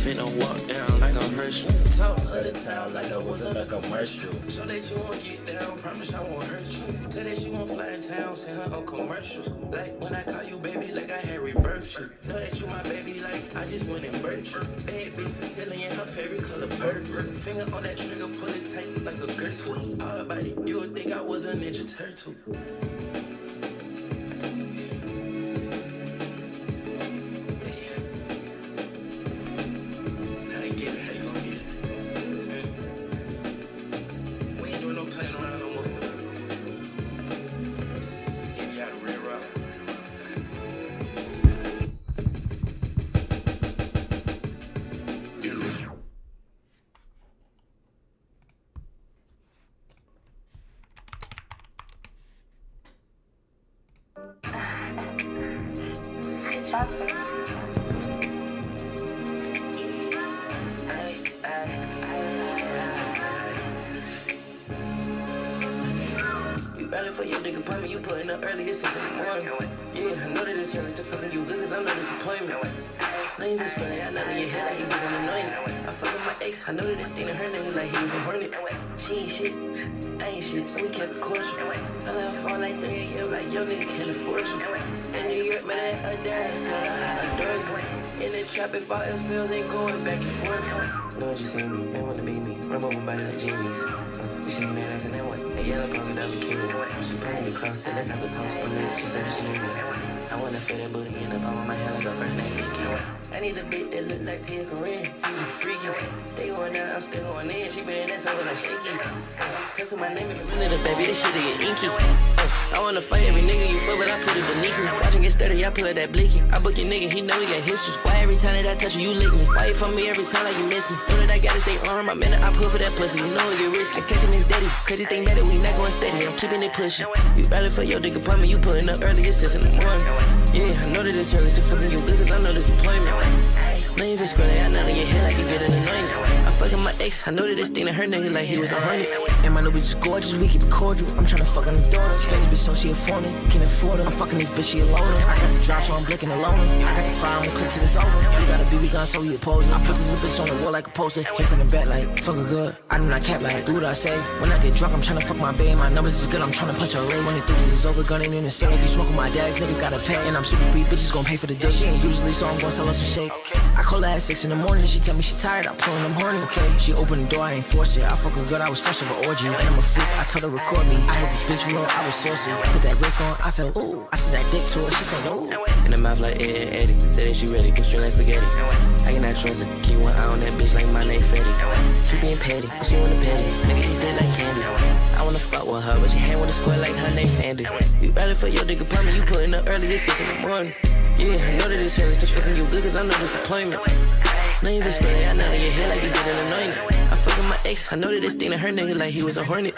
finna walk down like I'm Herschel. Talk of the town like I was on a commercial. Show that you won't get down, promise I won't hurt you. Tell that she won't fly in town, send her on commercials. Like when I call you baby, like I had rebirthed you. Know that you my baby, like I just went and birthed you. Bad bitch Sicilian, her favorite color purple. Finger on that trigger, pull it tight like a girdle. Hard body, you would think I was a Ninja Turtle. You better for your nigga appointment, you putting up early, it's 6 in the morning. Yeah, I know that it's real, it's the fucking you good, cause I'm no disappointment. Lame bitch, but I know that your head like you getting anointed. I fuck with my ex, I know that this thing to her nigga like he was a hornet. She ain't shit, I ain't shit, so we kept it cordial. I let her fall like 3 a.m. like yo nigga can't afford you. In New York, man, I had a dad, tell her how to do it. In the trap, if all else fails, ain't going back and forth. No, just seen me, they want to be me, run over body like genies. She ain't that ass in that one, that yellow polka dot bikini. She pulling me close, said let's have a toast on it, she said that she needs it. I wanna feel that booty in the palm of my hand like her first name Kiki. I need a bitch that look like Tia Corinne, Tia freaky. They going down, I'm still going in, she been that over like shakies. Testing my name if it's really the baby, this shit get inky. I wanna fight every nigga you fuck, but I put it beneath me. Watching get sturdy, I pull out that blicky. I book your nigga, he know he got history. Why every time that I touch you, you lick me? Why you fuck me every time like you miss me? Know that I gotta stay armed, I'm in it, I pull for that pussy. You know it get risky. I catch him his daddy, crazy thing better, we not going steady. I'm keeping it pushing. You better for your nigga appointment, you pulling up early, it's 6 in the morning. Yeah, I know that it's real, it's the fucking you good, cause I know disappointment. Lame bitch, girl, I know that your head like you getting anointed. I fucking my ex, I know that this thing to her nigga like he was a hornet. And my new bitch is gorgeous, we keep it cordial. I'm tryna fuck on the daughter. Space bitch, so she a phony, can't afford her. I'm fucking this bitch, she a loner. I got the drop, so I'm blinking alone. I got the fire, I'm gonna click till it's over. We got a BB gun, so we opposing. I put this bitch on the wall like a poster. Hit from the back like, fuck her good. I do not cap like, do what I say. When I get drunk, I'm tryna fuck my babe. My numbers is good, I'm tryna punch her leg. When it through this is over, gun ain't in the safe. If you smoke with my dad's, niggas gotta pay. And I'm super beat, bitches gon' pay for the day. She ain't usually, so I'm gon' sell her some shake. I call her at 6 in the morning, she tell me she tired, I'm pulling them horny, okay? She opened the door, I ain't forced it. I fuck her good, I was fresh of an orgy. And I'm a freak, I told her record me. I had this bitch roll, I was saucy. Put that Rick on, I felt ooh. I said that dick to her, she said ooh. In the mouth like Eddie, said that she ready, go straight like spaghetti. I cannot trust her, keep one eye on that bitch like my name Fetty. She being petty, but she wanna petty, nigga eat that like candy. I wanna fuck with her, but she hang with a square like her name Sandy. You better for your nigga appointment, you putting up early, it's 6 in the morning. Yeah, I know that this hell is the fucking you good, cause I know disappointment. Lame bitch, girl, I know that your head like you getting anointed. I fucking my ex, I know that this thing to her nigga like he was a hornet.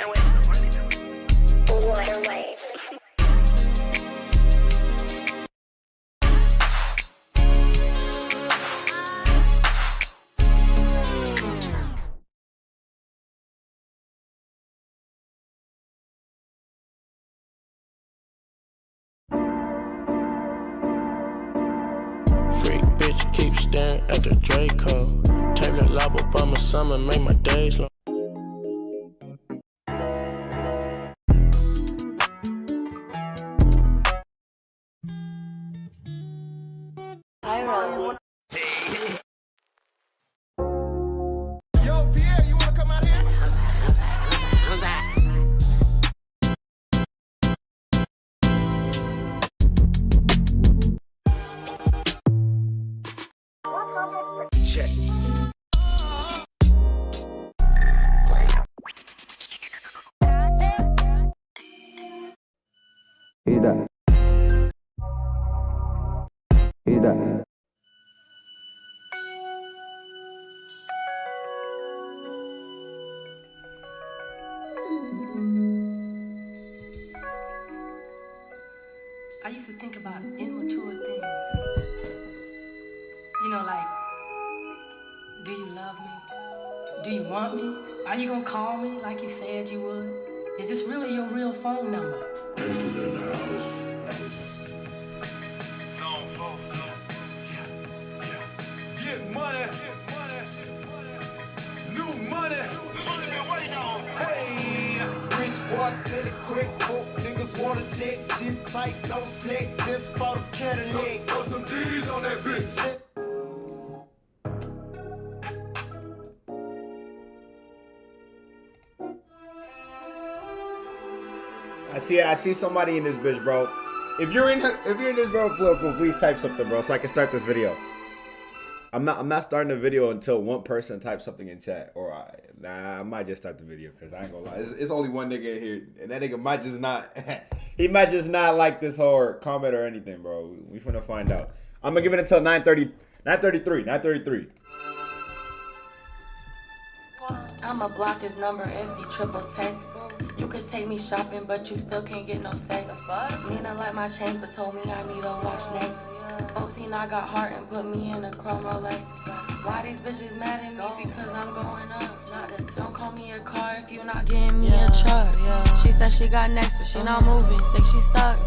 Freak bitch keep staring at the Draco. Take that lob up on my summer, make my days long. Yo, Pierre, you wanna come out here? Check. He's that. He's that. I used to think about immature things. You know, like, do you love me? Do you want me? Are you gonna call me like you said you would? Is this really your real phone number? Gangsters in the house. Get money. I sell it quick, hope niggas wanna check. Shit tight, no slick, just bought a Cadillac. Put some D's on that bitch. I see somebody in this bitch, bro. If you're in this, bro, please type something, bro, so I can start this video. I'm not starting the video until one person types something in chat, or I might just start the video because I ain't gonna lie, it's only one nigga in here, and that nigga might just not, he might just not like this whole comment or anything, bro. We finna find out. I'm gonna give it until 9:33. I'ma block his number if he triple text. You could take me shopping, but you still can't get no sex. Nina like my chain, but told me I need a watch next. Seen I got heart and put me in a chrome Rolex. Why these bitches mad at me? Because I'm going up. Don't call me a car if you not getting me a truck. She said she got next, but she not moving. Think she stuck.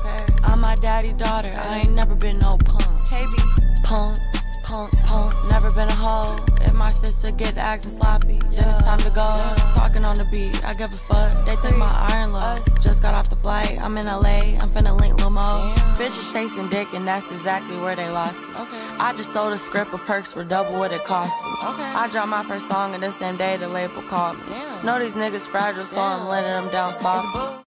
I'm my daddy daughter. I ain't never been no punk. Punk. Never been a hoe. If my sister get acting sloppy, then it's time to go. Talking on the beat, I give a fuck. They think my iron low. Just got off the flight, I'm in LA, I'm finna link Lil Mo. Bitches chasing dick, and that's exactly where they lost me. I just sold a script of perks for double what it cost me. I dropped my first song, and the same day the label called me. Know these niggas fragile, so I'm letting them down soft.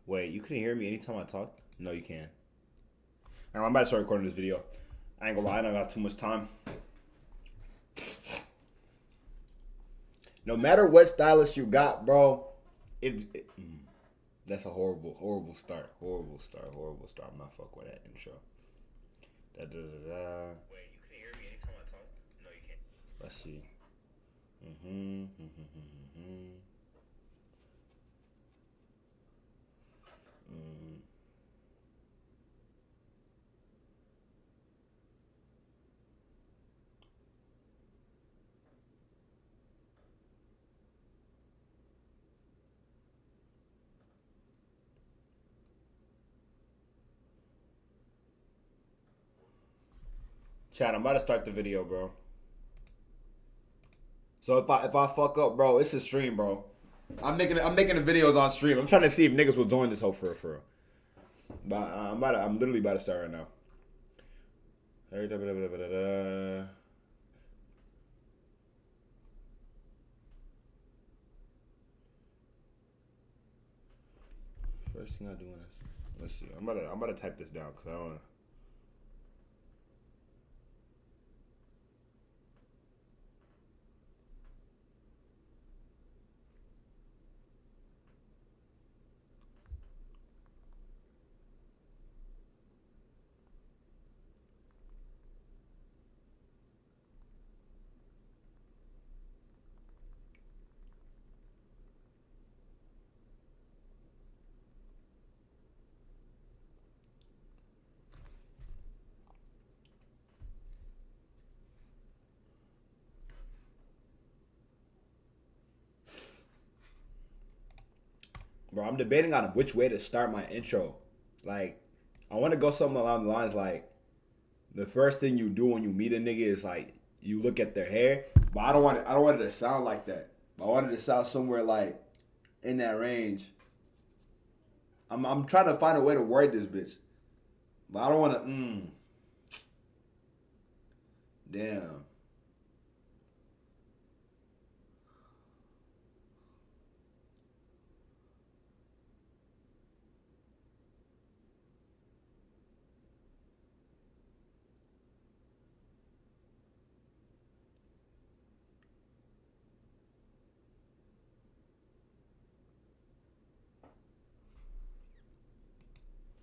Wait, you couldn't hear me anytime I talked? No, you can. I'm about to start recording this video. I ain't gonna lie, I don't got too much time. No matter what stylist you got, bro, that's a horrible start. Horrible start. I'm not fucking with that intro. Wait, you couldn't hear me anytime I talk? No, you can't. Let's see. Chat, I'm about to start the video, bro. So if I fuck up, bro, it's a stream, bro. I'm making the videos on stream. I'm trying to see if niggas will join this whole for real. But I'm literally about to start right now. First thing I do is, let's see. I'm about to type this down because I don't wanna. Bro, I'm debating on which way to start my intro. Like, I want to go something along the lines like, the first thing you do when you meet a nigga is like, you look at their hair. But I don't want it to sound like that. I want it to sound somewhere like in that range. I'm trying to find a way to word this bitch. But I don't want to, Damn.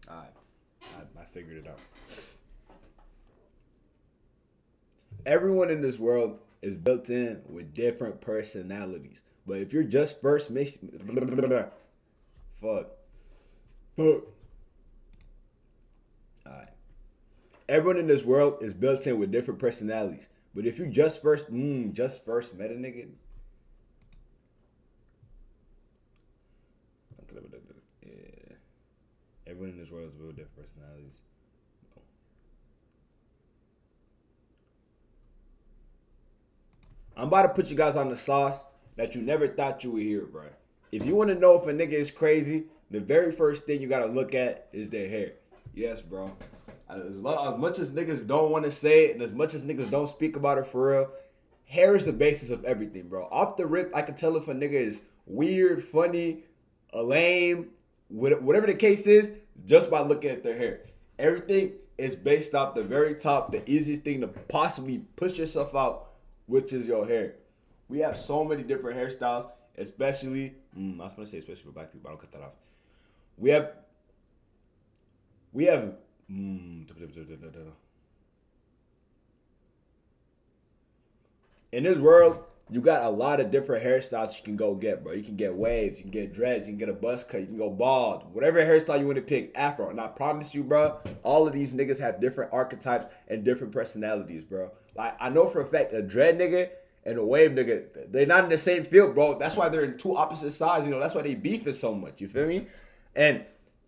Alright. I figured it out. Everyone in this world is built in with different personalities. But if you're just first mixed, fuck. Alright. Everyone in this world is built in with different personalities. But if you just first met a nigga. Yeah. Everyone in this world is built with different personalities. I'm about to put you guys on the sauce that you never thought you would hear, bro. If you want to know if a nigga is crazy, the very first thing you got to look at is their hair. Yes, bro. As much as niggas don't want to say it and as much as niggas don't speak about it for real, hair is the basis of everything, bro. Off the rip, I can tell if a nigga is weird, funny, lame, whatever the case is, just by looking at their hair. Everything is based off the very top, the easiest thing to possibly push yourself out, which is your hair. We have so many different hairstyles, especially, I was going to say especially for black people, I don't cut that off. We have, in this world, you got a lot of different hairstyles you can go get, bro. You can get waves, you can get dreads, you can get a buzz cut, you can go bald. Whatever hairstyle you want to pick, afro. And I promise you, bro, all of these niggas have different archetypes and different personalities, bro. Like, I know for a fact a dread nigga and a wave nigga, they're not in the same field, bro. That's why they're in two opposite sides, you know. That's why they beef it so much, you feel me? And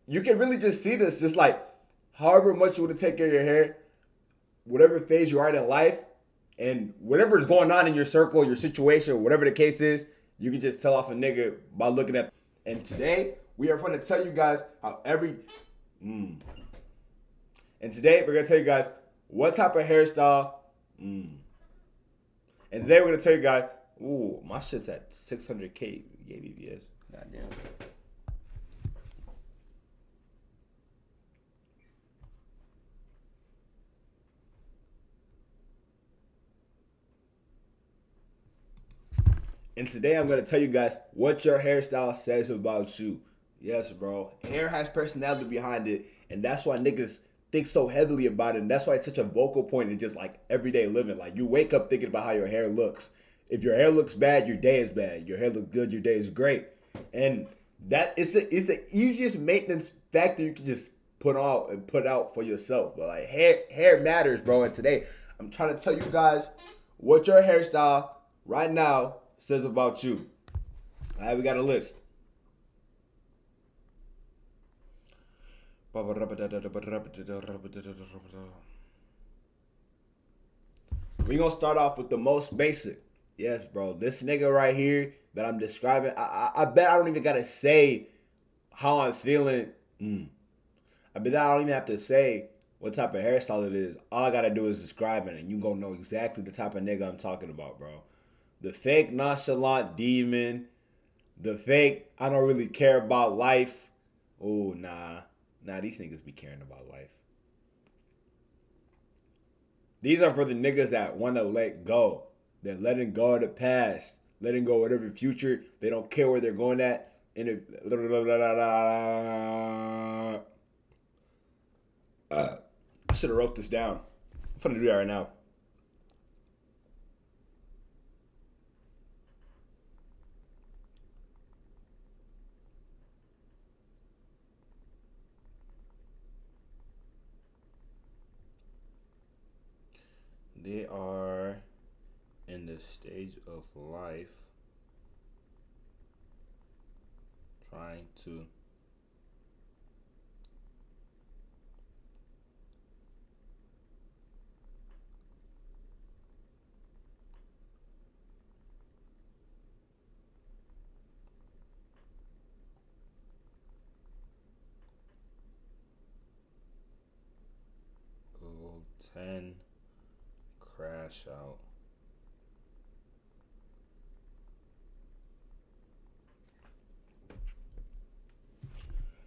you can really just see this, just like, however much you want to take care of your hair, whatever phase you are in life, and whatever is going on in your circle, your situation, whatever the case is, you can just tell off a nigga by looking at. And today, we are going to tell you guys how And today, we're going to tell you guys what type of hairstyle. And today, we're going to tell you guys, ooh, my shit's at 600K. Yeah, BBS. Goddamn. And today I'm going to tell you guys what your hairstyle says about you. Yes, bro. Hair has personality behind it. And that's why niggas think so heavily about it. And that's why it's such a vocal point in just like everyday living. Like you wake up thinking about how your hair looks. If your hair looks bad, your day is bad. Your hair looks good, your day is great. And that is the easiest maintenance factor you can just put out for yourself. But like hair matters, bro. And today I'm trying to tell you guys what your hairstyle right now says about you. All right, we got a list. We're gonna start off with the most basic. Yes, bro. This nigga right here that I'm describing, I bet I don't even gotta say how I'm feeling. I bet I don't even have to say what type of hairstyle it is. All I gotta do is describe it, and you gonna know exactly the type of nigga I'm talking about, bro. The fake nonchalant demon. The fake I don't really care about life. Oh, nah. Nah, these niggas be caring about life. These are for the niggas that want to let go. They're letting go of the past. Letting go of whatever future. They don't care where they're going at. I should have wrote this down. I'm finna do that right now. They are in the stage of life trying to go 10 crash out.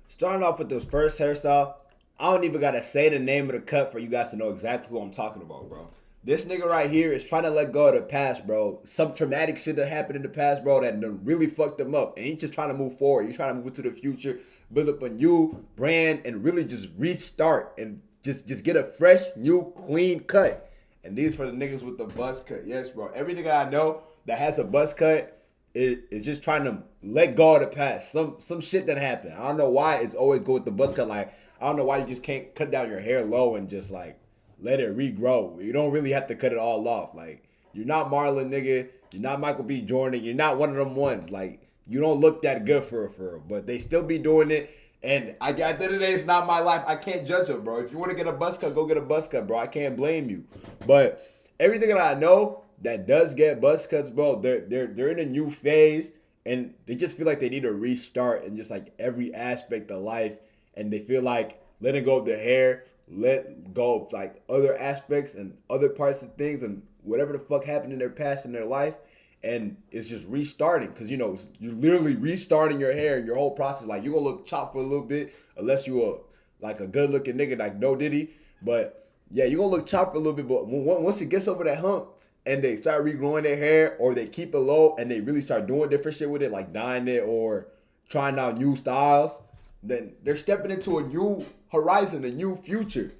Starting off with this first hairstyle, I don't even gotta say the name of the cut for you guys to know exactly who I'm talking about, bro. This nigga right here is trying to let go of the past, bro. Some traumatic shit that happened in the past, bro, that really fucked him up. And he's just trying to move forward. He's trying to move into the future, build up a new brand, and really just restart and just get a fresh, new, clean cut. And these for the niggas with the buzz cut. Yes, bro. Every nigga I know that has a buzz cut is just trying to let go of the past. Some shit that happened. I don't know why it's always go with the buzz cut. Like, I don't know why you just can't cut down your hair low and just like let it regrow. You don't really have to cut it all off. Like, you're not Marlon, nigga. You're not Michael B. Jordan. You're not one of them ones. Like, you don't look that good for real. But they still be doing it. And at the end of the day, it's not my life. I can't judge them, bro. If you want to get a buzz cut, go get a buzz cut, bro. I can't blame you. But everything that I know that does get buzz cuts, bro, they're in a new phase. And they just feel like they need to restart in just like every aspect of life. And they feel like letting go of their hair, let go of like other aspects and other parts of things and whatever the fuck happened in their past in their life. And it's just restarting because, you know, you're literally restarting your hair and your whole process. Like, you're going to look chopped for a little bit unless you're like a good looking nigga like No Diddy. But yeah, you're going to look chopped for a little bit. But once it gets over that hump and they start regrowing their hair or they keep it low and they really start doing different shit with it, like dyeing it or trying out new styles, then they're stepping into a new horizon, a new future.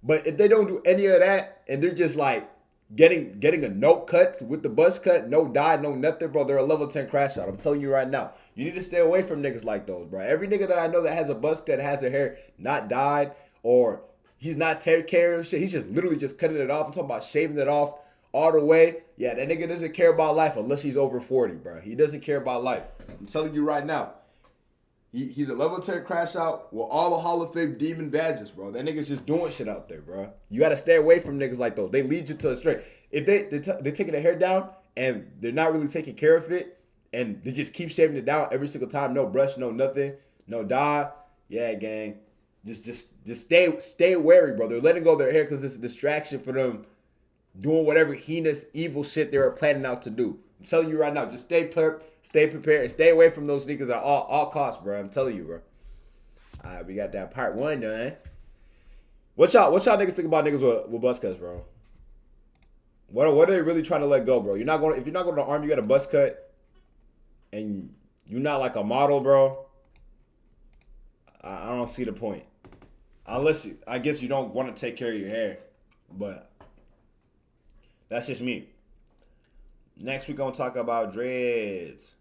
But if they don't do any of that and they're just like getting a no cut with the buzz cut, no dye, no nothing, bro, they're a level 10 crash out. I'm telling you right now. You need to stay away from niggas like those, bro. Every nigga that I know that has a buzz cut, has their hair not dyed, or he's not taking care of shit, he's just literally just cutting it off. I'm talking about shaving it off all the way. Yeah, that nigga doesn't care about life unless he's over 40, bro. He doesn't care about life. I'm telling you right now. He's a level 10 crash out with all the Hall of Fame demon badges, bro. That nigga's just doing shit out there, bro. You got to stay away from niggas like those. They lead you to a straight. If they're taking their hair down and they're not really taking care of it and they just keep shaving it down every single time, no brush, no nothing, no dye, yeah, gang. Just stay wary, bro. They're letting go of their hair because it's a distraction for them doing whatever heinous, evil shit they were planning out to do. I'm telling you right now, just stay prepared, and stay away from those niggas at all costs, bro. I'm telling you, bro. All right, we got that part one done. What y'all niggas think about niggas with buzz cuts, bro? What are they really trying to let go, bro? If you're not going to the army, you got a buzz cut, and you're not like a model, bro. I don't see the point. Unless I guess you don't want to take care of your hair, but that's just me. Next, we're going to talk about dreads.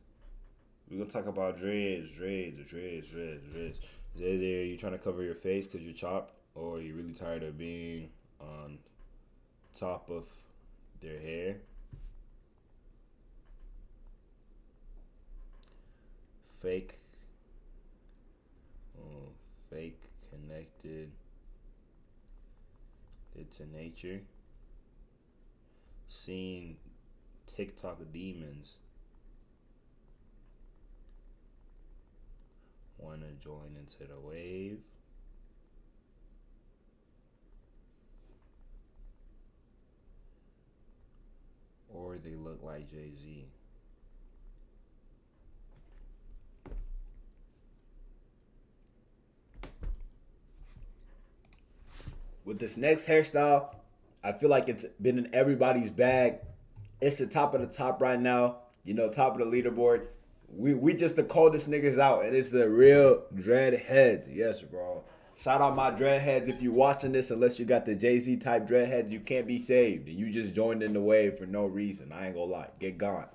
We're going to talk about dreads. There, you trying to cover your face because you're chopped, or you're really tired of being on top of their hair. Fake connected to nature. Seeing TikTok demons. Want to join into the wave. Or they look like Jay-Z. With this next hairstyle, I feel like it's been in everybody's bag. It's the top of the top right now. You know, top of the leaderboard. We just the coldest niggas out, and it's the real dreadheads. Yes, bro. Shout out my dreadheads. If you're watching this, unless you got the Jay-Z type dreadheads, you can't be saved. You just joined in the wave for no reason. I ain't gonna lie. Get gone.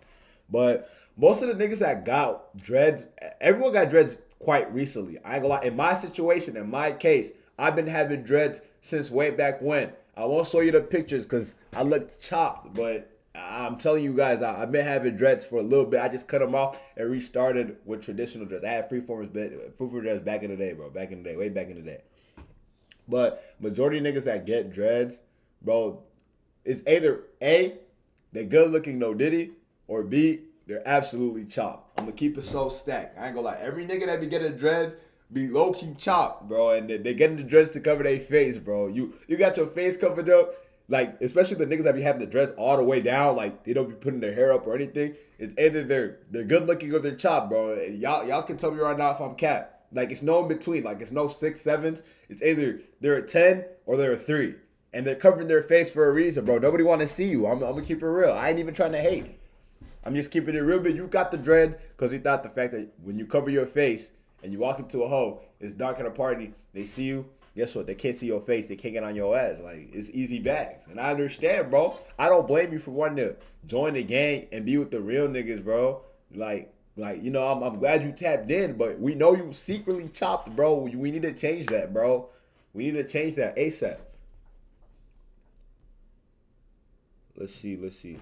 But most of the niggas that got dreads, everyone got dreads quite recently. I ain't gonna lie. In my situation, in my case, I've been having dreads since way back when. I won't show you the pictures because I look chopped, but I'm telling you guys, I've been having dreads for a little bit. I just cut them off and restarted with traditional dreads. I had freeform dreads back in the day, bro. Back in the day, way back in the day. But majority of niggas that get dreads, bro, it's either A, they're good looking, no diddy, or B, they're absolutely chopped. I'm gonna keep it so stacked. I ain't gonna lie. Every nigga that be getting dreads be low-key chopped, bro. And they getting the dreads to cover their face, bro. You got your face covered up. Like, especially the niggas that be having the dreads all the way down, like they don't be putting their hair up or anything. It's either they're good looking or they're chopped, bro. Y'all can tell me right now if I'm cap. Like, it's no in between. Like, it's no 6, 7s. It's either they're a 10 or they're a 3. And they're covering their face for a reason, bro. Nobody want to see you. I'm gonna keep it real. I ain't even trying to hate. I'm just keeping it real, but you got the dreads because he thought the fact that when you cover your face and you walk into a hoe, it's dark at a party, they see you. Guess what? They can't see your face. They can't get on your ass. Like, it's easy bags. And I understand, bro. I don't blame you for wanting to join the gang and be with the real niggas, bro. Like you know, I'm glad you tapped in, but we know you secretly chopped, bro. We need to change that, bro. We need to change that ASAP. Let's see.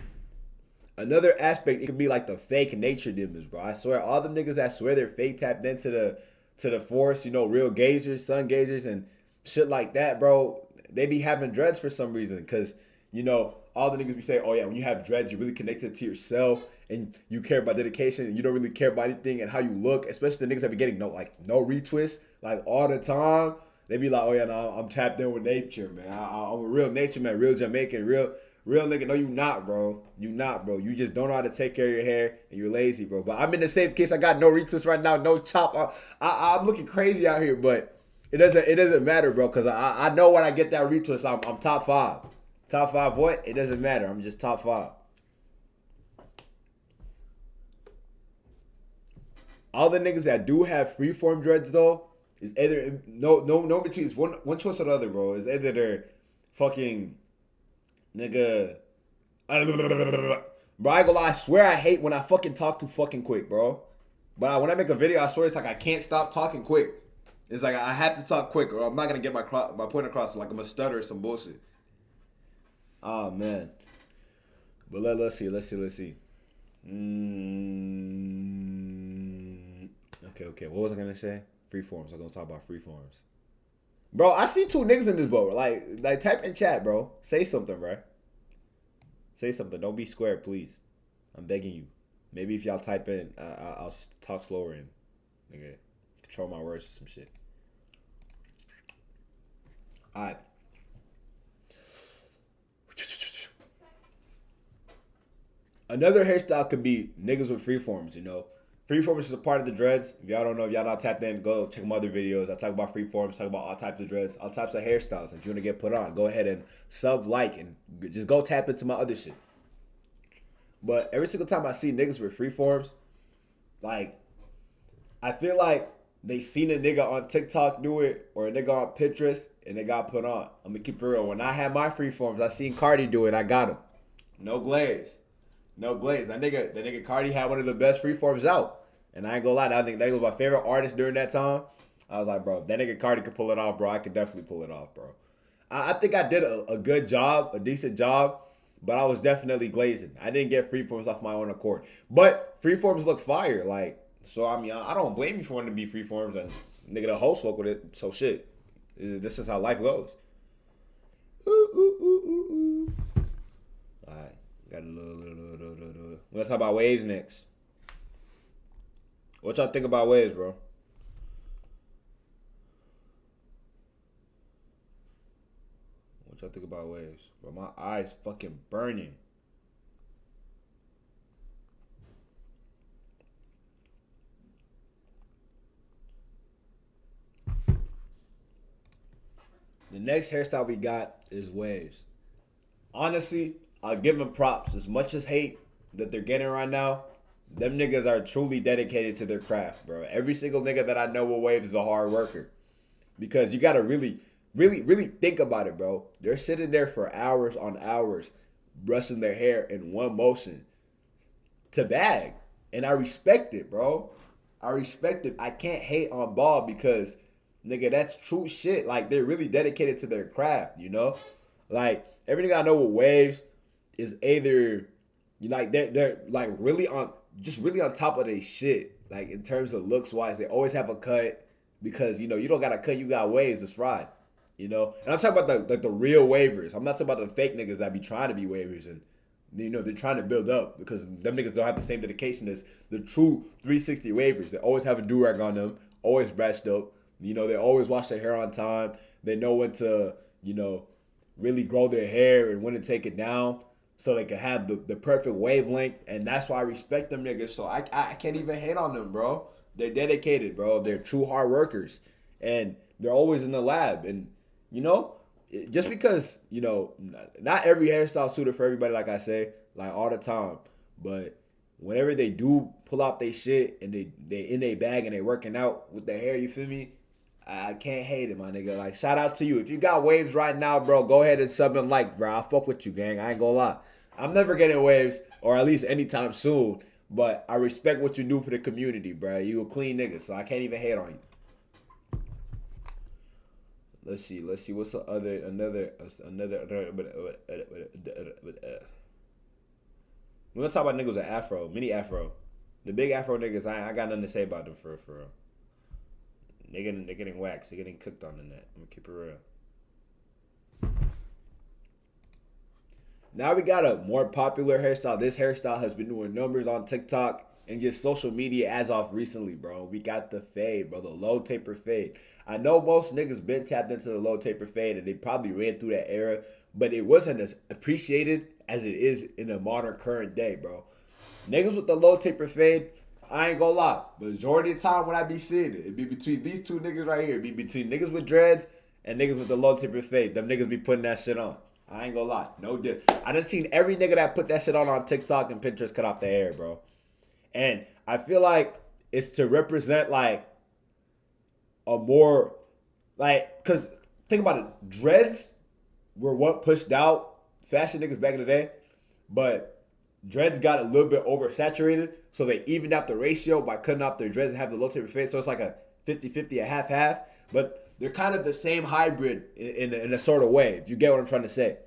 Another aspect, it could be like the fake nature dimmers, bro. I swear, all the niggas that swear they're fake tapped into the force, you know, real gazers, sun gazers, and shit like that, bro. They be having dreads for some reason, because, you know, all the niggas be saying, oh yeah, when you have dreads, you're really connected to yourself, and you care about dedication, and you don't really care about anything and how you look, especially the niggas that be getting no retwist, like, all the time. They be like, oh yeah, no, I'm tapped in with nature, man. I'm a real nature man, real Jamaican, real nigga. No, you not, bro. You not, bro. You just don't know how to take care of your hair, and you're lazy, bro. But I'm in the same case. I got no retwist right now, no chop. I'm looking crazy out here, but it doesn't matter, bro, because I know when I get that retwist, I'm top 5. Top 5 what? It doesn't matter. I'm just top 5. All the niggas that do have freeform dreads though is either no between. It's one choice or the other, bro. It's either they're fucking nigga. Bro, I ain't gonna lie, I swear I hate when I fucking talk too fucking quick, bro. But when I make a video, I swear it's like I can't stop talking quick. It's like I have to talk quick or I'm not gonna get my point across. Like I'm gonna stutter or some bullshit. Oh man. But let's see. Okay. What was I gonna say? Freeforms. I'm gonna talk about freeforms. Bro, I see 2 niggas in this boat. Like type in chat, bro. Say something, bro. Say something. Don't be square, please. I'm begging you. Maybe if y'all type in, I'll talk slower and nigga, control my words or some shit. All right. Another hairstyle could be niggas with freeforms, you know. Freeforms is a part of the dreads. If y'all don't know, if y'all not tapped in, go check my other videos. I talk about freeforms, talk about all types of dreads, all types of hairstyles. If you want to get put on, go ahead and like, and just go tap into my other shit. But every single time I see niggas with freeforms, like, I feel like they seen a nigga on TikTok do it or a nigga on Pinterest and they got put on. I'm going to keep it real. When I had my freeforms, I seen Cardi do it. I got him. No glaze. That nigga Cardi had one of the best freeforms out. And I ain't gonna lie, I think that was my favorite artist during that time. I was like, bro, if that nigga Cardi could pull it off, bro, I could definitely pull it off, bro. I think I did a good job, a decent job, but I was definitely glazing. I didn't get freeforms off my own accord. But freeforms look fire, like, so I mean, I don't blame you for wanting to be freeforms, and nigga, the host fuck with it, so shit. This is how life goes. Alright, got a little. We're gonna talk about waves next. What y'all think about waves, bro? What y'all think about waves? Bro, my eyes fucking burning. The next hairstyle we got is waves. Honestly, I'll give them props. As much as hate that they're getting right now, them niggas are truly dedicated to their craft, bro. Every single nigga that I know with waves is a hard worker. Because you gotta really think about it, bro. They're sitting there for hours on hours, brushing their hair in one motion to bag. And I respect it, bro. I respect it. I can't hate on ball because, nigga, that's true shit. Like, they're really dedicated to their craft, you know? Like, everything I know with waves is either You like they're like really on top of their shit. Like in terms of looks wise, they always have a cut because you know you don't got a cut, you got waves. It's fried. You know, and I'm talking about the real wavers. I'm not talking about the fake niggas that be trying to be wavers and you know they're trying to build up because them niggas don't have the same dedication as the true 360 wavers. They always have a do-rag on them, always brushed up. You know, they always wash their hair on time. They know when to, you know, really grow their hair and when to take it down so they can have the perfect wavelength. And that's why I respect them niggas. So I can't even hate on them, bro. They're dedicated, bro. They're true hard workers. And they're always in the lab. And, you know, just because, you know, not every hairstyle suited for everybody, like I say, like all the time. But whenever they do pull out their shit and they in their bag and they working out with their hair, you feel me? I can't hate it, my nigga. Like, shout out to you. If you got waves right now, bro, go ahead and sub and like, bro. I'll fuck with you, gang. I ain't gonna lie. I'm never getting waves, or at least anytime soon. But I respect what you do for the community, bro. You a clean nigga, so I can't even hate on you. Let's see. What's the another? We're gonna talk about niggas with afro, mini afro. The big afro niggas, I got nothing to say about them for real. They're getting waxed. They're getting cooked on the net. I'm gonna keep it real. Now we got a more popular hairstyle. This hairstyle has been doing numbers on TikTok and just social media as of recently, bro. We got the fade, bro. The low taper fade. I know most niggas been tapped into the low taper fade and they probably ran through that era, but it wasn't as appreciated as it is in the modern current day, bro. Niggas with the low taper fade, I ain't gonna lie. Majority of the time when I be seeing it be between these two niggas right here. It be between niggas with dreads and niggas with the low taper fade. Them niggas be putting that shit on. I ain't gonna lie. No diss. I done seen every nigga that put that shit on TikTok and Pinterest cut off their hair, bro. And I feel like it's to represent like a more like, cause think about it. Dreads were what pushed out fashion niggas back in the day, but dreads got a little bit oversaturated, so they evened out the ratio by cutting off their dreads and have the low taper fade. So it's like a 50-50, a half-half. But they're kind of the same hybrid in a sort of way, if you get what I'm trying to say.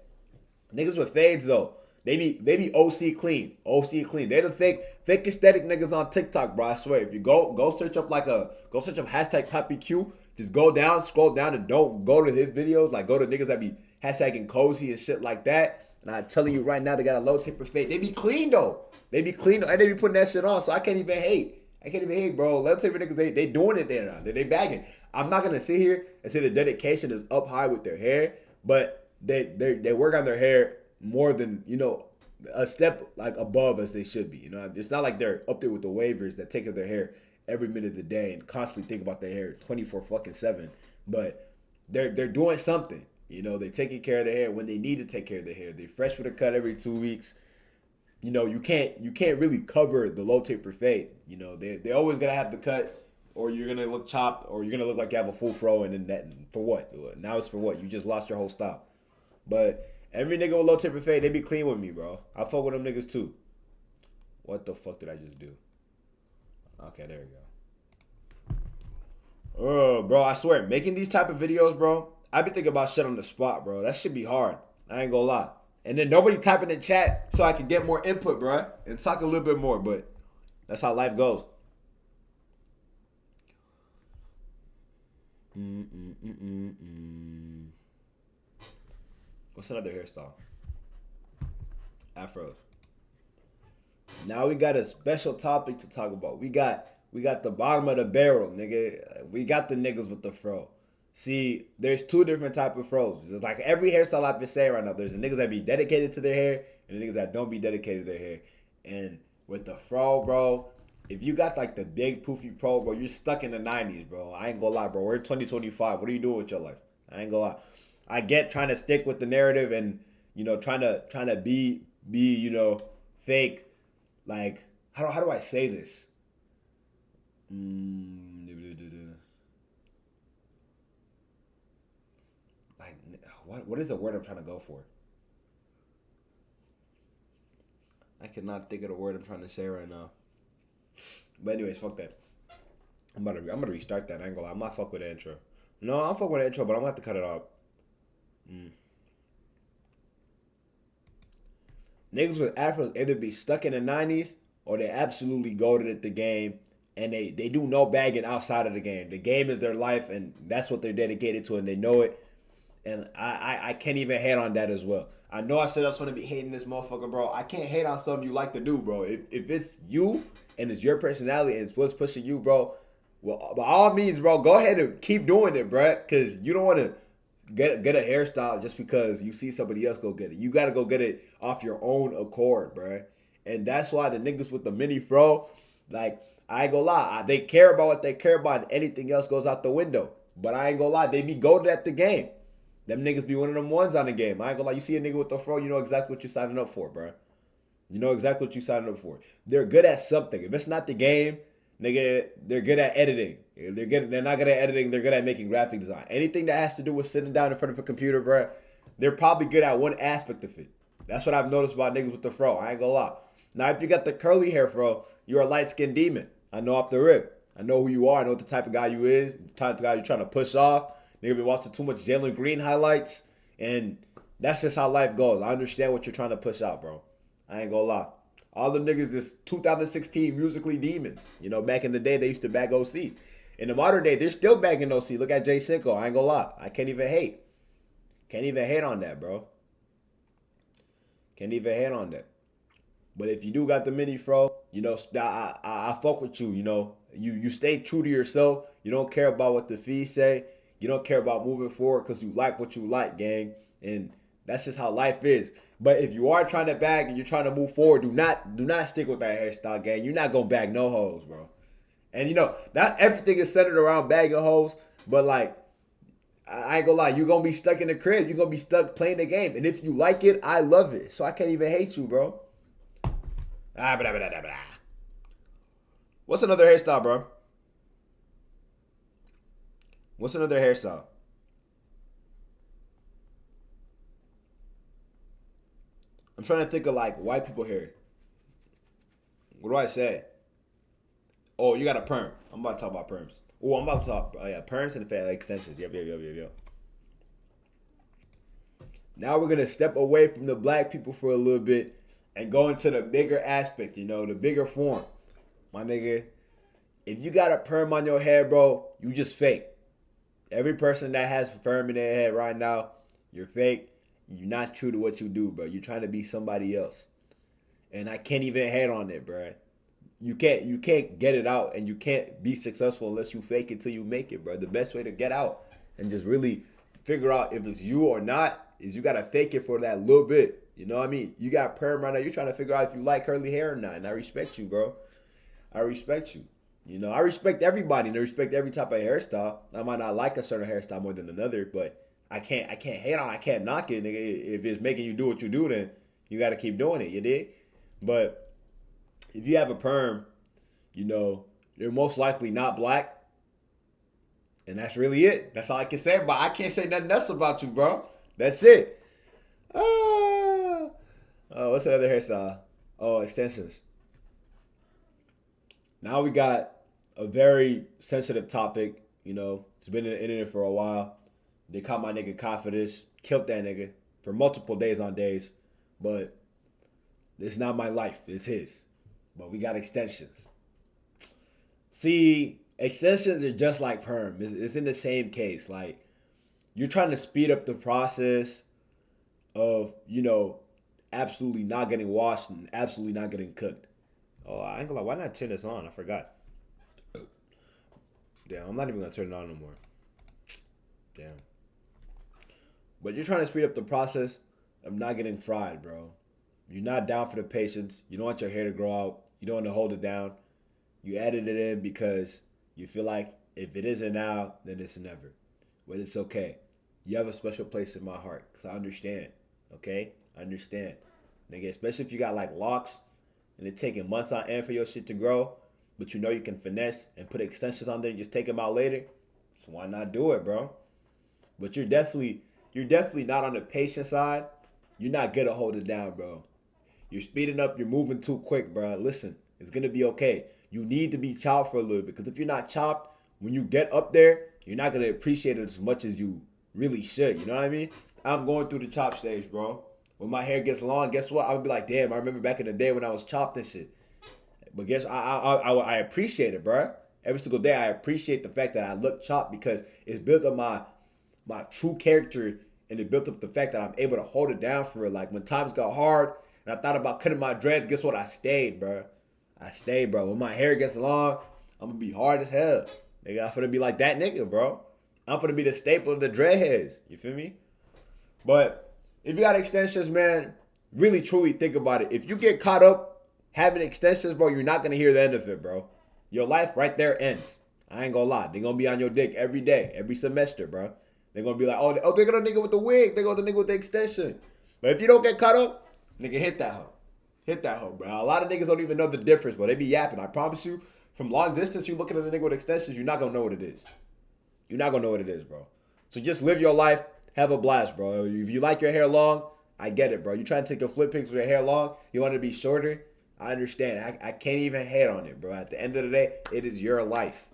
Niggas with fades, though, they be OC clean. OC clean. They the fake aesthetic niggas on TikTok, bro. I swear. If you go search up hashtag Poppy Q, just go down, scroll down, and don't go to his videos. Like, go to niggas that be hashtagging cozy and shit like that. And I'm telling you right now, they got a low taper fade. They be clean, though. And they be putting that shit on, so I can't even hate. Bro. Low taper niggas, they doing it there now. They bagging. I'm not gonna sit here and say the dedication is up high with their hair, but they work on their hair more than, you know, a step like above as they should be. You know, it's not like they're up there with the wavers that take care of their hair every minute of the day and constantly think about their hair 24/7. But they're doing something. You know, they're taking care of their hair when they need to take care of their hair. They fresh with a cut every 2 weeks. You know, you can't really cover the low taper fade. You know, they always gotta have the cut, or you're gonna look chopped, or you're gonna look like you have a full fro, and then that for what? Now it's for what? You just lost your whole style. But every nigga with low taper fade, they be clean with me, bro. I fuck with them niggas too. What the fuck did I just do? Okay, there we go. Oh, bro, I swear, making these type of videos, bro, I be thinking about shit on the spot, bro. That should be hard. I ain't gonna lie. And then nobody type in the chat so I can get more input, bro, and talk a little bit more. But that's how life goes. What's another hairstyle? Afros. Now we got a special topic to talk about. We got the bottom of the barrel, nigga. We got the niggas with the fro. See, there's two different type of fros. It's like every hairstyle I've been saying right now. There's the niggas that be dedicated to their hair and the niggas that don't be dedicated to their hair. And with the fro, bro, if you got like the big poofy pro, bro, you're stuck in the 90s, bro. I ain't gonna lie, bro. We're in 2025. What are you doing with your life? I ain't gonna lie. I get trying to stick with the narrative and, you know, trying to be, you know, fake. Like, how do I say this? Like, what is the word I'm trying to go for? I cannot think of the word I'm trying to say right now. But anyways, fuck that. I'm gonna restart that. I ain't gonna lie. I'm not fuck with the intro. No, I'll fuck with the intro, but I'm gonna have to cut it out. Niggas with afros either be stuck in the 90s or they absolutely goated at the game, and they do no bagging outside of the game. The game is their life, and that's what they're dedicated to, and they know it. And I can't even hate on that as well. I know I said I was going to be hating this motherfucker, bro. I can't hate on something you like to do, bro. If it's you and it's your personality and it's what's pushing you, bro, well, by all means, bro, go ahead and keep doing it, bro. Because you don't want to get a hairstyle just because you see somebody else go get it. You got to go get it off your own accord, bro. And that's why the niggas with the mini fro, like, I ain't gonna lie, they care about what they care about, and anything else goes out the window. But I ain't gonna lie, they be goated at the game. Them niggas be one of them ones on the game. I ain't gonna lie, you see a nigga with the fro, you know exactly what you're signing up for, bro. You know exactly what you're signing up for. They're good at something. If it's not the game, nigga, they're good at editing. They're not good at editing, they're good at making graphic design. Anything that has to do with sitting down in front of a computer, bro, they're probably good at one aspect of it. That's what I've noticed about niggas with the fro. I ain't gonna lie. Now, if you got the curly hair fro, you're a light-skinned demon. I know off the rip. I know who you are. I know what the type of guy you is. The type of guy you're trying to push off. Nigga been watching too much Jalen Green highlights. And that's just how life goes. I understand what you're trying to push out, bro. I ain't gonna lie. All them niggas is 2016 musically demons. You know, back in the day, they used to bag OC. In the modern day, they're still bagging OC. Look at Jay Cinco. I ain't gonna lie. I can't even hate. Can't even hate on that, bro. Can't even hate on that. But if you do got the mini fro, you know, I fuck with you, you know. You stay true to yourself. You don't care about what the fees say. You don't care about moving forward because you like what you like, gang. And that's just how life is. But if you are trying to bag and you're trying to move forward, do not stick with that hairstyle, gang. You're not going to bag no hoes, bro. And, you know, not everything is centered around bagging hoes. But, like, I ain't gonna lie, you're gonna be stuck in the crib. You're gonna be stuck playing the game. And if you like it, I love it. So I can't even hate you, bro. What's another hairstyle, bro? What's another hairstyle? I'm trying to think of like white people hair. What do I say? Oh, you got a perm. I'm about to talk about perms. Oh, I'm about to talk perms and extensions. Yep. Now we're gonna step away from the black people for a little bit and go into the bigger aspect, you know, the bigger form. My nigga, if you got a perm on your head, bro, you just fake. Every person that has perm in their head right now, you're fake. You're not true to what you do, bro. You're trying to be somebody else. And I can't even hate on it, bro. You can't get it out, and you can't be successful unless you fake it till you make it, bro. The best way to get out and just really figure out if it's you or not is you got to fake it for that little bit. You know what I mean? You got perm right now. You're trying to figure out if you like curly hair or not. And I respect you, bro. I respect you. You know, I respect everybody and I respect every type of hairstyle. I might not like a certain hairstyle more than another, but I can't hate on it. I can't knock it, nigga. If it's making you do what you do, then you got to keep doing it, you dig? But if you have a perm, you know, you're most likely not black. And that's really it. That's all I can say about it. I can't say nothing else about you, bro. That's it. What's another hairstyle? Oh, extensions. Now we got a very sensitive topic. You know, it's been in the internet for a while. They caught my nigga Confidence, killed that nigga for multiple days on days. But it's not my life. It's his. But we got extensions. See, extensions are just like perm. It's in the same case. Like, you're trying to speed up the process of, you know, absolutely not getting washed and absolutely not getting cooked. Oh, I ain't gonna lie. Why not turn this on? I forgot. Damn, I'm not even gonna turn it on no more. Damn. But you're trying to speed up the process of not getting fried, bro. You're not down for the patience. You don't want your hair to grow out. You don't want to hold it down. You added it in because you feel like if it isn't now, then it's never. But it's okay. You have a special place in my heart because I understand. Okay? I understand. Nigga, especially if you got like locks and it's taking months on end for your shit to grow, but you know you can finesse and put extensions on there and just take them out later. So why not do it, bro? But you're definitely not on the patient side. You're not gonna hold it down, bro. You're speeding up. You're moving too quick, bro. Listen, it's gonna be okay. You need to be chopped for a little bit because if you're not chopped, when you get up there, you're not gonna appreciate it as much as you really should. You know what I mean? I'm going through the chop stage, bro. When my hair gets long, guess what? I would be like, damn, I remember back in the day when I was chopped and shit. But guess I appreciate it, bro. Every single day I appreciate the fact that I look chopped because it's built up my true character, and it built up the fact that I'm able to hold it down for it. Like when times got hard and I thought about cutting my dreads, guess what? I stayed, bro. I stayed, bro. When my hair gets long, I'm gonna be hard as hell. Nigga, I'm finna be like that nigga, bro. I'm finna be the staple of the dreadheads. You feel me? But if you got extensions, man, really truly think about it. If you get caught up having extensions, bro, you're not gonna hear the end of it, bro. Your life right there ends. I ain't gonna lie. They're gonna be on your dick every day, every semester, bro. They're gonna be like, oh, they got a nigga with the wig. They got the nigga with the extension. But if you don't get caught up, nigga, hit that hoe. Hit that hoe, bro. A lot of niggas don't even know the difference, bro. They be yapping. I promise you, from long distance, you looking at a nigga with extensions, you're not gonna know what it is. You're not gonna know what it is, bro. So just live your life. Have a blast, bro. If you like your hair long, I get it, bro. You trying to take your flip pics with your hair long, you want it to be shorter, I understand. I can't even hate on it, bro. At the end of the day, it is your life.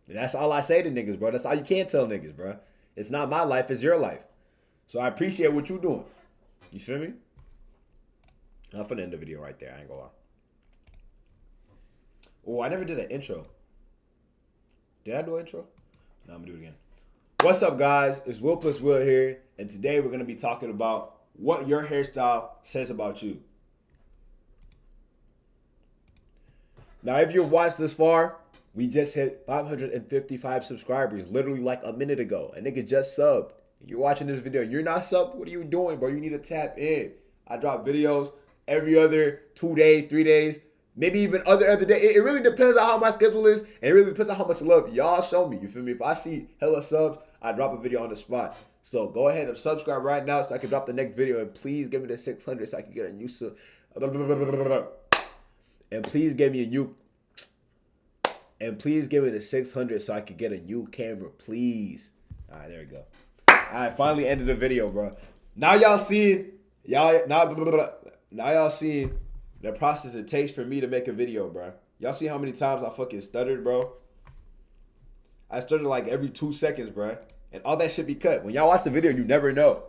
And that's all I say to niggas, bro. That's all you can't tell niggas, bro. It's not my life, it's your life. So I appreciate what you doing. You feel me? I'm finna end the video right there. I ain't gonna lie. Oh, I never did an intro. Did I do an intro? No, I'm gonna do it again. What's up, guys? It's Will Plus Will here, and today we're gonna be talking about what your hairstyle says about you. Now, if you've watched this far, we just hit 555 subscribers literally like a minute ago. A nigga just subbed. You're watching this video. You're not subbed. What are you doing, bro? You need to tap in. I drop videos every other 2 days, 3 days, maybe even other day. It really depends on how my schedule is, and it really depends on how much love y'all show me. You feel me? If I see hella subs, I drop a video on the spot. So go ahead and subscribe right now so I can drop the next video, and please give me the 600 so I can get a new sub. And please give me a new. And please give me the 600 so I can get a new camera, please. All right, there we go. All right, finally ended the video, bro. Now y'all seeing y'all seeing the process it takes for me to make a video, bro. Y'all see how many times I fucking stuttered, bro? I stuttered like every 2 seconds, bro. And all that shit be cut. When y'all watch the video, you never know.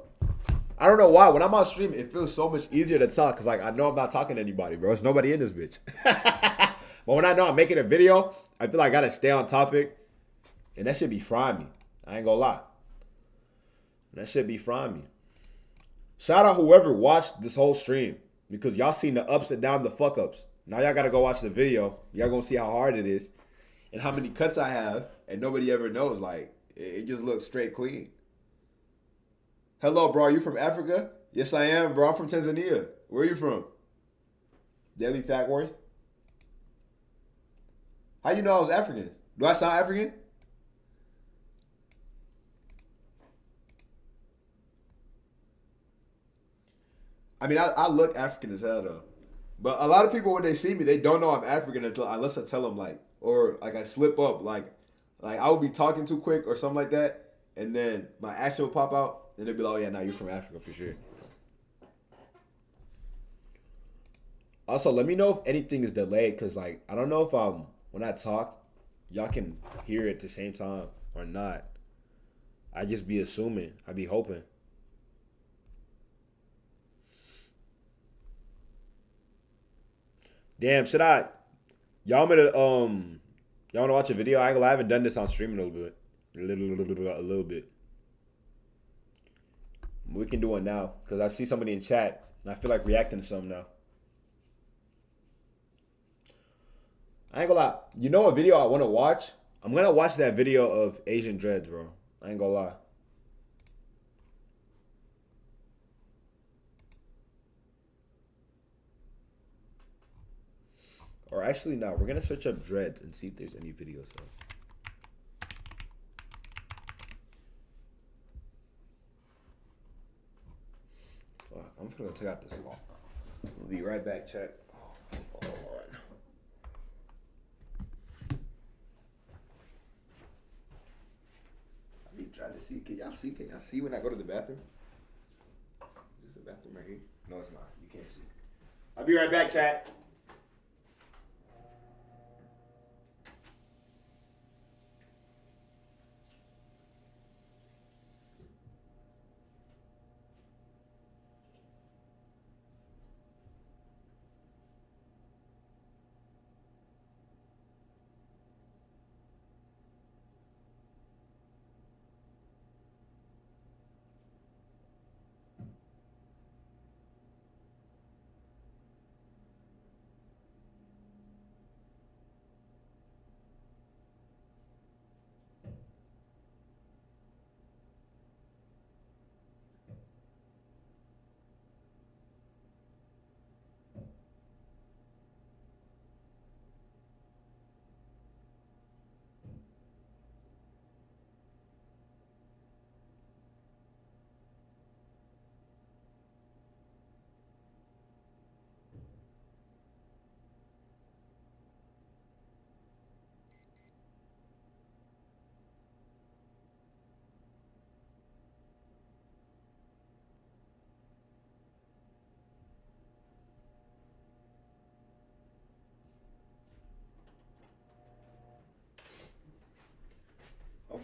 I don't know why. When I'm on stream, it feels so much easier to talk because like I know I'm not talking to anybody, bro. There's nobody in this bitch. But when I know I'm making a video, I feel like I gotta stay on topic. And that should be frying me. I ain't gonna lie. That should be frying me. Shout out whoever watched this whole stream. Because y'all seen the ups and downs, the fuck ups. Now y'all gotta go watch the video. Y'all gonna see how hard it is. And how many cuts I have. And nobody ever knows. Like, it just looks straight clean. Hello, bro. Are you from Africa? Yes, I am, bro. I'm from Tanzania. Where are you from? Daily Fatworth? How you know I was African? Do I sound African? I mean, I look African as hell, though. But a lot of people, when they see me, they don't know I'm African unless I tell them, like, or, like, I slip up. Like I would be talking too quick or something like that, and then my accent will pop out, and they'll be like, oh, yeah, now you're from Africa for sure. Also, let me know if anything is delayed, because, like, I don't know if when I talk, y'all can hear it at the same time or not. I just be assuming. I be hoping. Damn, should I? Y'all wanna watch a video? I haven't done this on stream in a little bit. We can do it now because I see somebody in chat and I feel like reacting to something now. I ain't gonna lie. You know what video I want to watch? I'm gonna watch that video of Asian dreads, bro. I ain't gonna lie. Or actually, no. We're gonna search up dreads and see if there's any videos of. Fuck, I'm just gonna take out this wall. We'll be right back. Check. Hold on. Trying to see. Can y'all see? Can y'all see when I go to the bathroom? Is this the bathroom right here? No, it's not. You can't see. I'll be right back, chat.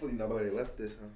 Hopefully nobody left this, huh?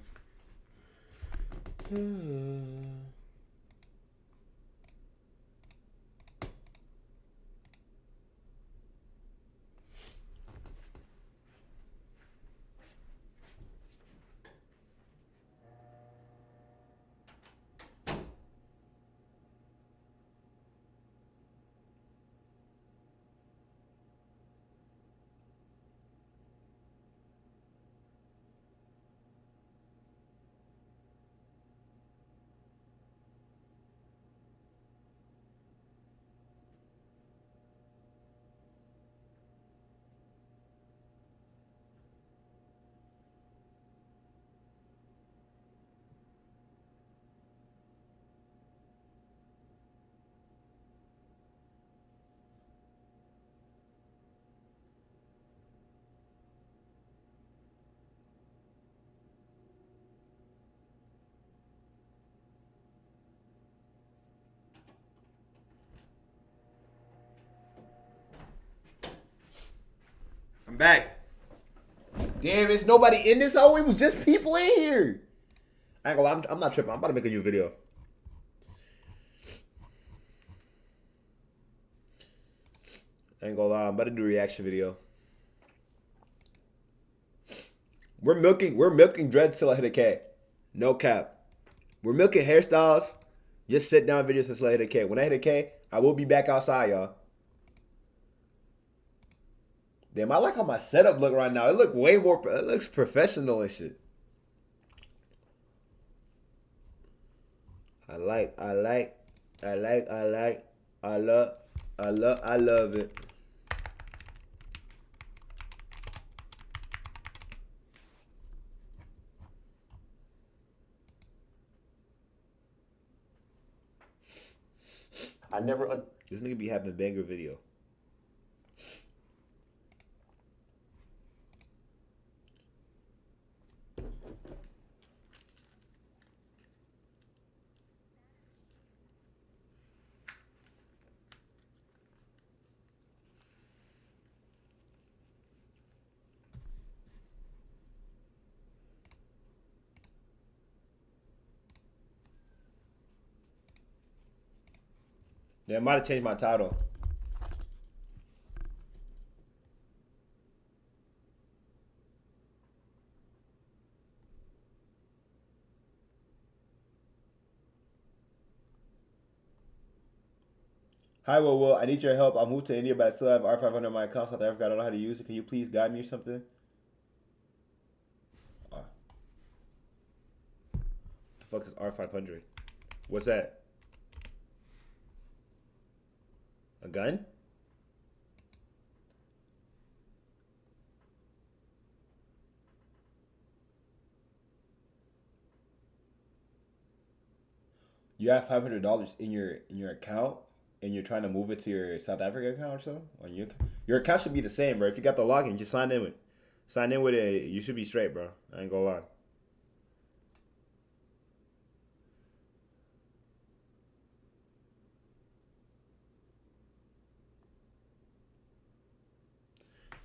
I'm back. Damn, it's nobody in this hole. It was just people in here. I ain't gonna lie, I'm not tripping. I'm about to make a new video. I ain't gonna lie, I'm about to do a reaction video. We're milking dreads till I hit a K. No cap. We're milking hairstyles. Just sit down videos until I hit a K. When I hit a K, I will be back outside, y'all. Damn, I like how my setup look right now. It look way more, it looks professional and shit. I love it. This nigga be having a banger video. Yeah, I might have changed my title. Hi, Will. I need your help. I moved to India, but I still have R500 on my account. South Africa. I don't know how to use it. Can you please guide me or something? The fuck is R500? What's that? A gun? You have $500 in your account, and you're trying to move it to your South Africa account or something? On your account should be the same, bro. If you got the login, just sign in with it. You should be straight, bro. I ain't gonna lie.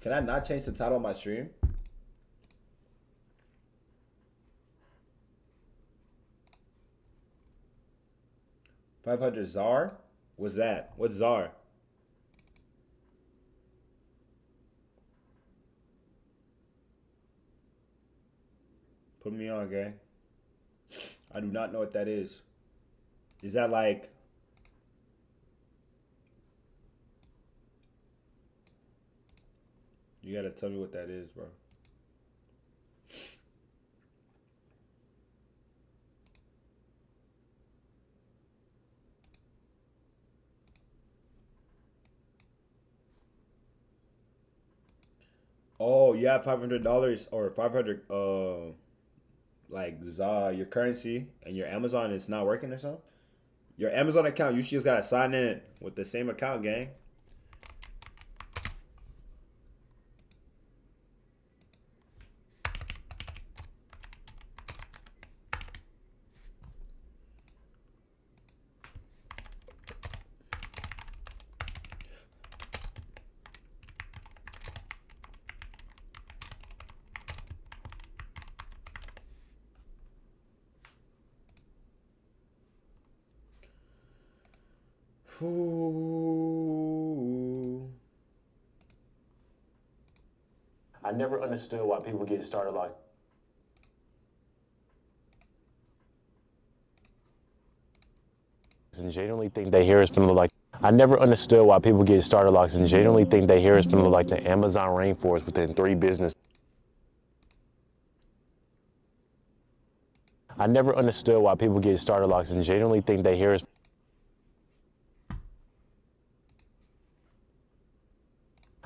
Can I not change the title of my stream? $500 Czar? What's that? What's Czar? Put me on, gang. I do not know what that is. Is that like... You gotta tell me what that is, bro. Oh, you have $500 or 500 like your currency, and your Amazon is not working or something? Your Amazon account, you just gotta sign in with the same account, gang. Ooh. I never understood why people get started like. And genuinely think their hair is gonna look like. I never understood why people get starter locks and genuinely think their hair is gonna look like the Amazon rainforest within 3 business. I never understood why people get starter locks and genuinely think their hair is.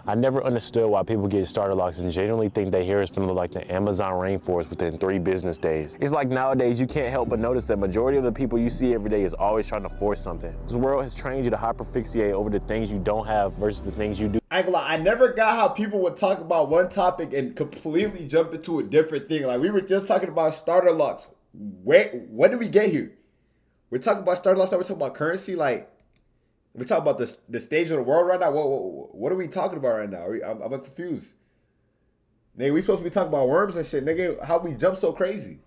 I never understood why people get starter locks and genuinely think their hair is gonna look like the Amazon rainforest within 3 business days. It's like nowadays you can't help but notice that majority of the people you see every day is always trying to force something. This world has trained you to hyperfixate over the things you don't have versus the things you do. I ain't gonna lie, I never got how people would talk about one topic and completely jump into a different thing. Like we were just talking about starter locks. When did we get here? We're talking about starter locks, now we're talking about currency, like we're talking about the stage of the world right now. What are we talking about right now? I'm confused. Nigga, we supposed to be talking about worms and shit. Nigga, how we jump so crazy?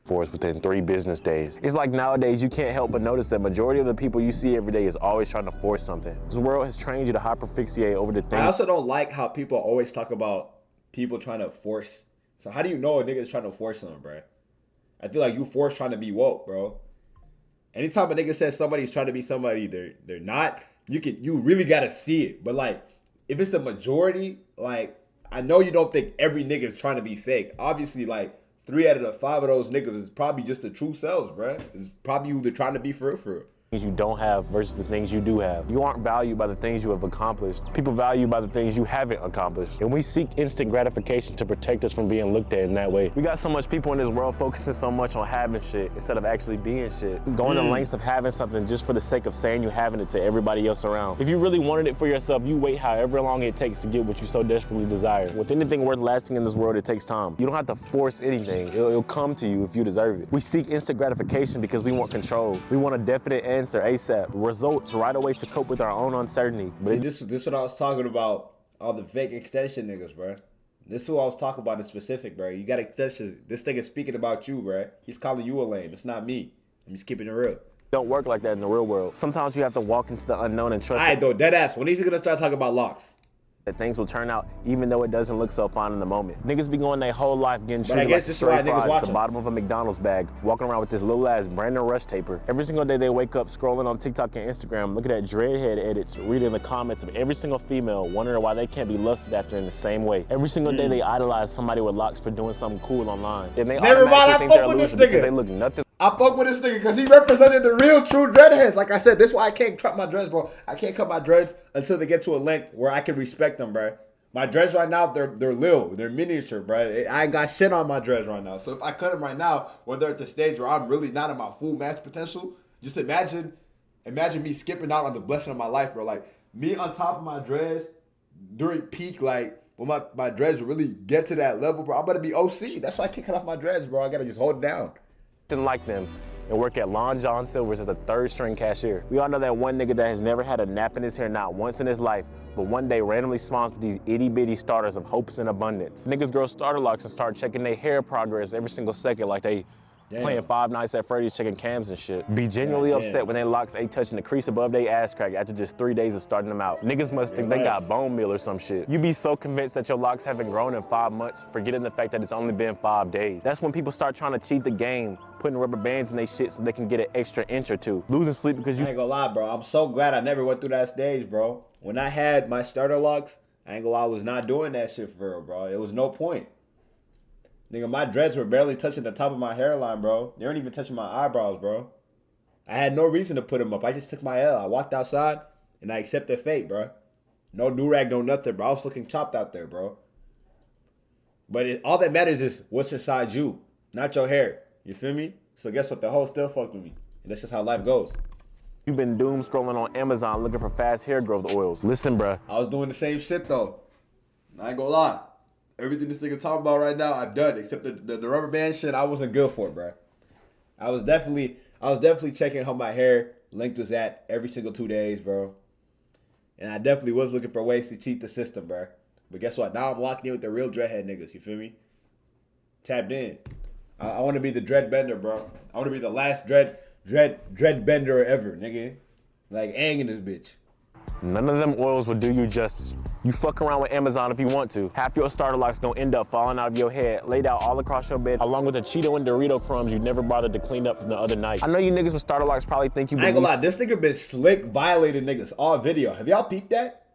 For us within 3 business days. It's like nowadays you can't help but notice that majority of the people you see every day is always trying to force something. This world has trained you to hyperfixate over the things. I also don't like how people always talk about people trying to force. So how do you know a nigga is trying to force something, bro? I feel like you force trying to be woke, bro. Anytime a nigga says somebody's trying to be somebody they're not, you really gotta see it. But like, if it's the majority, like, I know you don't think every nigga is trying to be fake. Obviously, like 3 out of the 5 of those niggas is probably just the true selves, bro. It's probably who they're trying to be for real. Things you don't have versus the things you do have. You aren't valued by the things you have accomplished. People value you by the things you haven't accomplished. And we seek instant gratification to protect us from being looked at in that way. We got so much people in this world focusing so much on having shit instead of actually being shit. Going to lengths of having something just for the sake of saying you having it to everybody else around. If you really wanted it for yourself, you wait however long it takes to get what you so desperately desire. With anything worth lasting in this world, it takes time. You don't have to force anything. It'll come to you if you deserve it. We seek instant gratification because we want control. We want a definite answer ASAP. Results right away to cope with our own uncertainty. But see, this is what I was talking about. All the fake extension niggas, bro. This is who I was talking about in specific, bro. You got extensions. This nigga speaking about you, bro. He's calling you a lame. It's not me. I'm just keeping it real. Don't work like that in the real world. Sometimes you have to walk into the unknown and trust. Alright though, dead ass. When is he gonna start talking about locks? That things will turn out even though it doesn't look so fine in the moment. Niggas be going their whole life getting treated like this is why niggas at watching. The bottom of a McDonald's bag, walking around with this little ass Brandon Rush taper. Every single day they wake up scrolling on TikTok and Instagram, looking at dreadhead edits, reading the comments of every single female, wondering why they can't be lusted after in the same way. Every single day they idolize somebody with locks for doing something cool online. And they never mind, I think they're fuck with this because nigga. they look nothing. I fuck with this nigga because he represented the real true dreadheads. Like I said, this is why I can't cut my dreads, bro. I can't cut my dreads until they get to a length where I can respect them, bro. My dreads right now, they're little, they're miniature, bro. I ain't got shit on my dreads right now. So if I cut them right now, when they're at the stage where I'm really not at my full max potential, just imagine me skipping out on the blessing of my life, bro. Like me on top of my dreads during peak, like when my dreads really get to that level, bro, I'm gonna be OC. That's why I can't cut off my dreads, bro. I gotta just hold it down. Didn't like them and work at Lon John Silver's as a 3rd string cashier. We all know that one nigga that has never had a nap in his hair not once in his life, but one day randomly spawns with these itty bitty starters of hopes and abundance. Niggas grow starter locks and start checking their hair progress every single second like they playing Five Nights at Freddy's checking cams and shit. Be genuinely upset when their locks ain't touching the crease above their ass crack after just 3 days of starting them out. Niggas must think they got bone meal or some shit. You be so convinced that your locks haven't grown in 5 months, forgetting the fact that it's only been 5 days. That's when people start trying to cheat the game, putting rubber bands in their shit so they can get an extra inch or two. Losing sleep because you I ain't gonna lie, bro. I'm so glad I never went through that stage, bro. When I had my starter locks, I ain't gonna lie, I was not doing that shit for real, bro. It was no point. Nigga, my dreads were barely touching the top of my hairline, bro. They weren't even touching my eyebrows, bro. I had no reason to put them up. I just took my L. I walked outside, and I accepted fate, bro. No do-rag, no nothing, bro. I was looking chopped out there, bro. But all that matters is what's inside you, not your hair. You feel me? So guess what? The hoe still fucked with me. And that's just how life goes. You've been doom scrolling on Amazon looking for fast hair growth oils. Listen, bruh. I was doing the same shit, though. I ain't gonna lie. Everything this nigga talking about right now, I've done, except the rubber band shit. I wasn't good for it, bro. I was definitely checking how my hair length was at every single 2 days, bro. And I definitely was looking for ways to cheat the system, bro. But guess what? Now I'm locking in with the real dreadhead niggas. You feel me? Tapped in. I want to be the dread bender, bro. I want to be the last dread bender ever, nigga. Like hanging this bitch. None of them oils will do you justice. You fuck around with Amazon if you want to. Half your starter locks gonna end up falling out of your head, laid out all across your bed, along with the Cheeto and Dorito crumbs you never bothered to clean up from the other night. I know you niggas with starter locks probably think you I ain't gonna lie, this nigga been slick violating niggas all video. Have y'all peeped that?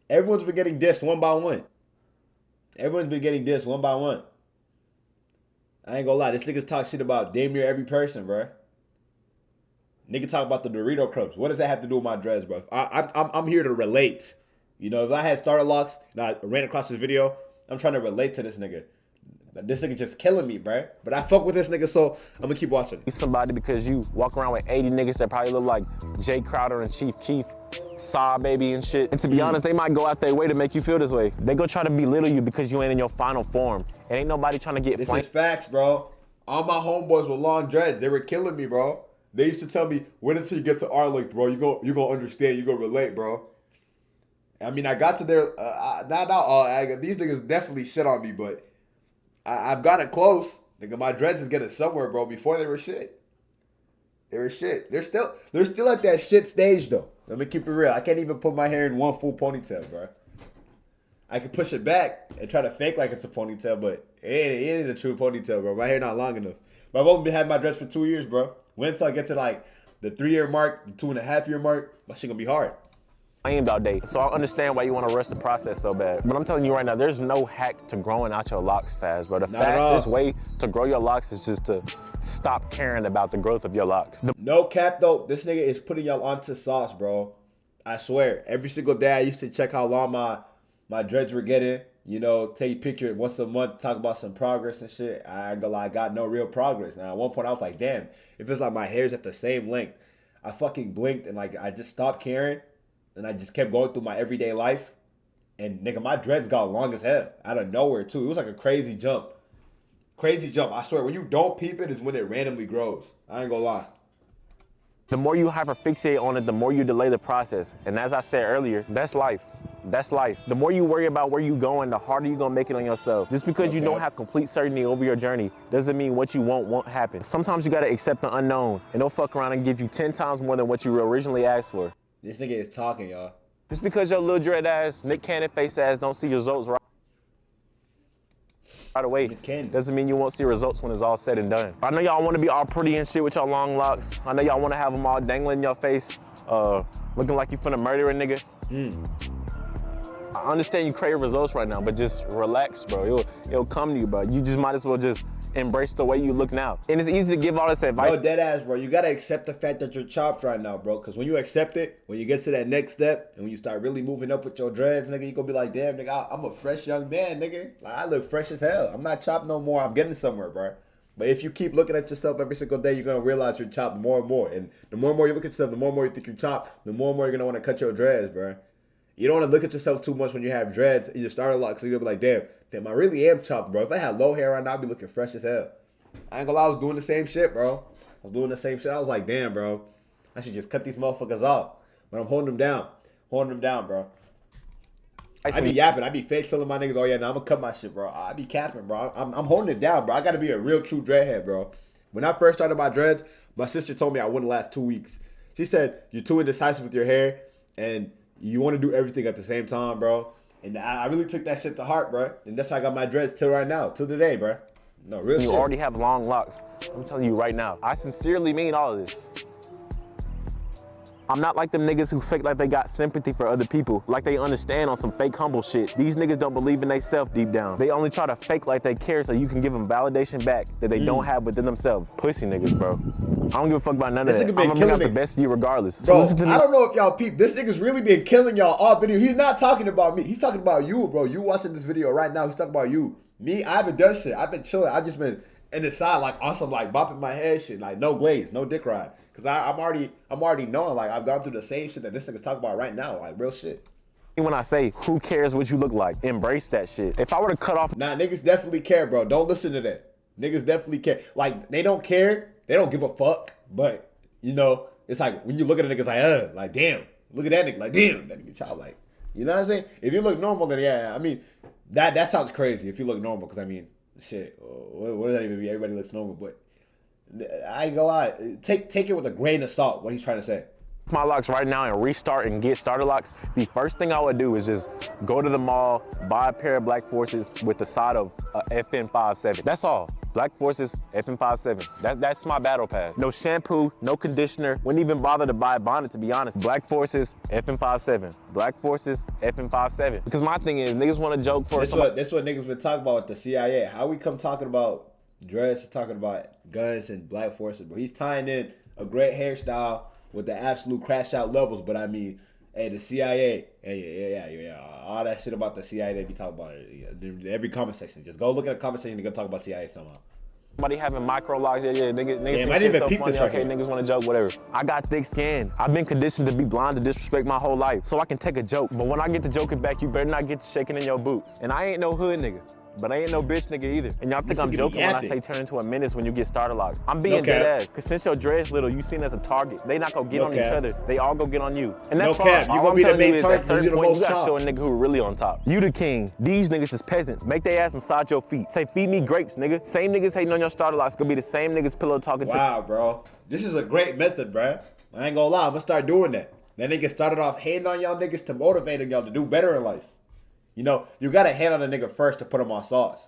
Everyone's been getting dissed one by one. Everyone's been getting dissed one by one. I ain't gonna lie, this nigga's talk shit about damn near every person, bro. Nigga talk about the Dorito crumbs. What does that have to do with my dreads, bro? I'm here to relate. You know, if I had starter locks and I ran across this video, I'm trying to relate to this nigga. This nigga just killing me, bro. But I fuck with this nigga, so I'm gonna keep watching. Somebody because you walk around with 80 niggas that probably look like Jay Crowder and Chief Keef, Saw Baby and shit. And to be honest, they might go out their way to make you feel this way. They go try to belittle you because you ain't in your final form. And ain't nobody trying to get This is facts, bro. All my homeboys with long dreads, they were killing me, bro. They used to tell me, wait until you get to our length, bro. You gonna understand, you gonna relate, bro. I mean, I got to their, not all, these niggas definitely shit on me, but I've gotten close. Nigga, my dreads is getting somewhere, bro. Before they were shit. They were shit. They're still at that shit stage, though. Let me keep it real. I can't even put my hair in one full ponytail, bro. I can push it back and try to fake like it's a ponytail, but it ain't a true ponytail, bro. My hair not long enough. But I've only been having my dreads for 2 years, bro. When until I get to like the 3-year mark, the 2.5-year mark, my shit gonna be hard. I aimed all day, so I understand why you want to rush the process so bad. But I'm telling you right now, there's no hack to growing out your locks fast, bro. The fastest way to grow your locks is just to stop caring about the growth of your locks. No cap though, this nigga is putting y'all onto sauce, bro. I swear, every single day I used to check how long my dreads were getting. You know, take a picture once a month, talk about some progress and shit. I ain't gonna lie, I got no real progress. Now, at one point I was like, damn, if it's like my hair's at the same length. I fucking blinked and like I just stopped caring. And I just kept going through my everyday life. And nigga, my dreads got long as hell. Out of nowhere too. It was like a crazy jump. Crazy jump. I swear, when you don't peep it is when it randomly grows. I ain't gonna lie. The more you hyperfixate on it, the more you delay the process. And as I said earlier, that's life. That's life. The more you worry about where you going, the harder you're gonna make it on yourself. Just because you don't have complete certainty over your journey doesn't mean what you want won't happen. Sometimes you gotta accept the unknown and don't fuck around and give you 10 times more than what you originally asked for. This nigga is talking, y'all. Just because your little dread ass, Nick Cannon face ass don't see results right away doesn't mean you won't see results when it's all said and done. I know y'all want to be all pretty and shit with your long locks. I know y'all want to have them all dangling in your face, looking like you finna murder a nigga. I understand you crave results right now, but just relax, bro. It'll come to you, bro. You just might as well just embrace the way you look now. And it's easy to give all this advice. No, dead ass, bro. You gotta accept the fact that you're chopped right now, bro. Because when you accept it, when you get to that next step, and when you start really moving up with your dreads, nigga, you gonna be like, damn, nigga, I'm a fresh young man, nigga. Like, I look fresh as hell. I'm not chopped no more. I'm getting somewhere, bro. But if you keep looking at yourself every single day, you're gonna realize you're chopped more and more. And the more and more you look at yourself, the more and more you think you're chopped, the more and more you're gonna want to cut your dreads, bro. You don't want to look at yourself too much when you have dreads in your starter lock, so you're gonna be like, damn, I really am chopped, bro. If I had low hair right now, I'd be looking fresh as hell. I ain't gonna lie, I was doing the same shit, bro. I was like, damn, bro. I should just cut these motherfuckers off. But I'm holding them down. Bro. I be yapping. I be fake telling my niggas, oh yeah, nah, I'm gonna cut my shit, bro. I be capping, bro. I'm holding it down, bro. I gotta be a real true dreadhead, bro. When I first started my dreads, my sister told me I wouldn't last 2 weeks. She said, you're too indecisive with your hair, and you want to do everything at the same time, bro. And I really took that shit to heart, bro. And that's why I got my dreads till right now, till today, bro. No, real shit. You already have long locks. I'm telling you right now, I sincerely mean all of this. I'm not like them niggas who fake like they got sympathy for other people, like they understand on some fake humble shit. These niggas don't believe in themselves deep down. They only try to fake like they care so you can give them validation back that they don't have within themselves. Pussy niggas, bro. I don't give a fuck about none of that. I'm gonna bring out the best of you regardless. Bro, so I don't know if y'all peep. This nigga's really been killing y'all all video. He's not talking about me. He's talking about you, bro. You watching this video right now. He's talking about you. Me, I haven't done shit. I've been chilling. I've just been in the side, like on some like bopping my head shit, like no glaze, no dick ride. Cause I'm already knowing, like I've gone through the same shit that this nigga's talking about right now, like real shit. When I say, who cares what you look like? Embrace that shit. If I were to cut off... Nah, niggas definitely care, bro. Don't listen to that. Niggas definitely care. Like, they don't care. They don't give a fuck. But, you know, it's like, when you look at a nigga, it's like damn. Look at that nigga, like, damn, that nigga child, like. You know what I'm saying? If you look normal, then yeah, I mean, that sounds crazy if you look normal. Cause I mean, shit, what does that even mean? Everybody looks normal, but I ain't gonna lie. Take it with a grain of salt, what he's trying to say. my locks right now and restart and get starter locks, the first thing I would do is just go to the mall, buy a pair of Black Forces with the side of FN57. That's all. Black Forces, FN57. That's my battle pass. No shampoo, no conditioner. Wouldn't even bother to buy a bonnet, to be honest. Black Forces, FN57. Black Forces, FN57. Because my thing is, niggas want to joke for This what niggas been talking about with the CIA. How we come talking about dress, talking about guns and Black Forces, bro. He's tying in a great hairstyle with the absolute crash out levels, but I mean, hey, the CIA, hey, yeah, all that shit about the CIA they be talking about it. Every comment section. Just go look at the comment section and go talk about CIA somehow. Somebody having micro locks, yeah, niggas Damn, I didn't even peep this right okay, here. niggas want to joke, whatever. I got thick skin. I've been conditioned to be blind to disrespect my whole life, so I can take a joke. But when I get to joking back, you better not get to shaking in your boots. And I ain't no hood nigga. But I ain't no bitch nigga either. And y'all think I'm joking when I say turn into a menace when you get starter locks. I'm being dead ass. Cause since your dread's little, you seen as a target. They not gonna get on each other. They all go get on you. And that's fine. You gonna be the main target. At certain point, you gotta show a nigga who really on top. You the king. These niggas is peasants. Make their ass massage your feet. Say feed me grapes, nigga. Same niggas hating on your starter locks gonna be the same niggas pillow talking to. Wow, bro. This is a great method, bro. I ain't gonna lie. I'm gonna start doing that. That nigga started off hating on y'all niggas to motivating y'all to do better in life. You know, you gotta hate on a nigga first to put him on sauce.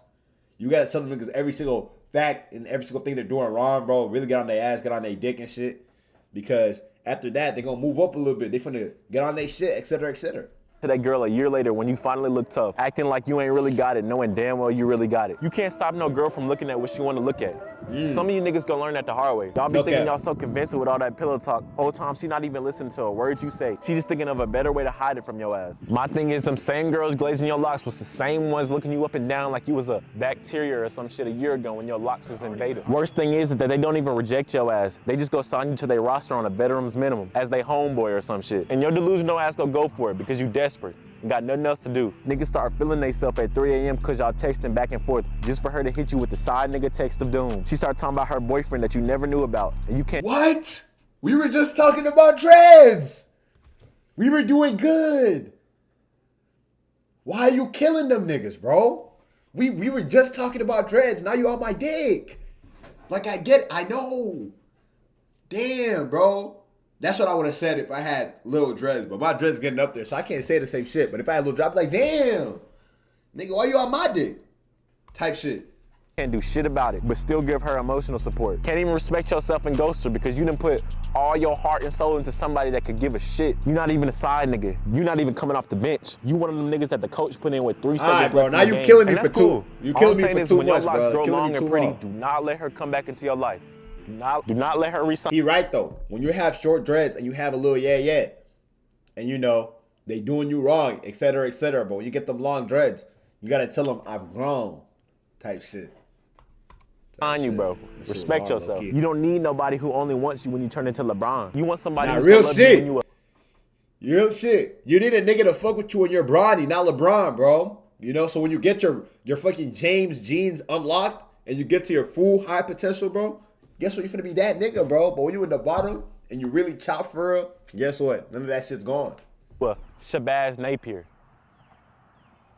You gotta tell them niggas every single fact and every single thing they're doing wrong, bro. Really get on their ass, get on their dick and shit. Because after that, they're gonna move up a little bit. They finna get on their shit, etc., etc. To that girl a year later when you finally look tough, acting like you ain't really got it, knowing damn well you really got it. You can't stop no girl from looking at what she want to look at. Some of you niggas gonna learn that the hard way. Y'all be thinking y'all so convincing with all that pillow talk. Whole time she not even listening to a word you say. She just thinking of a better way to hide it from your ass. My thing is, some same girls glazing your locks was the same ones looking you up and down like you was a bacteria or some shit a year ago when your locks was invaded. Worst thing is that they don't even reject your ass. They just go sign you to their roster on a bedroom's minimum as they homeboy or some shit. And your delusional ass go for it because you desperate. You got nothing else to do. Niggas start feeling theyself at 3 a.m. cause y'all texting back and forth just for her to hit you with the side nigga text of doom. She start talking about her boyfriend that you never knew about and you can't— What? We were just talking about dreads. We were doing good. Why are you killing them niggas, bro? We were just talking about dreads. Now you on my dick. Like I know. Damn, bro. That's what I would have said if I had little dreads, but my dreads getting up there, so I can't say the same shit. But if I had little dreads, I'd be like, damn, nigga, why you on my dick? Type shit. Can't do shit about it, but still give her emotional support. Can't even respect yourself and ghost her because you done put all your heart and soul into somebody that could give a shit. You're not even a side nigga. You're not even coming off the bench. You one of them niggas that the coach put in with 3 seconds left. Bro, now you killing me for two. You killing me for 2 when your months, locks bro. grow Killing long me and too pretty, long. do not let her come back into your life. Do not let her resign. He right though. When you have short dreads and you have a little yeah, and you know they doing you wrong, etc., etc. But when you get them long dreads, you gotta tell them I've grown, type shit. On you, bro. Respect yourself. You don't need nobody who only wants you when you turn into LeBron. You want somebody who's real gonna love shit. you when you Real shit. You need a nigga to fuck with you when you're Bronny, not LeBron, bro. You know, so when you get your fucking James jeans unlocked and you get to your full high potential, bro, guess what? You finna be that nigga, bro. But when you in the bottom and you really chop for real, guess what? None of that shit's gone. Well, Shabazz Napier.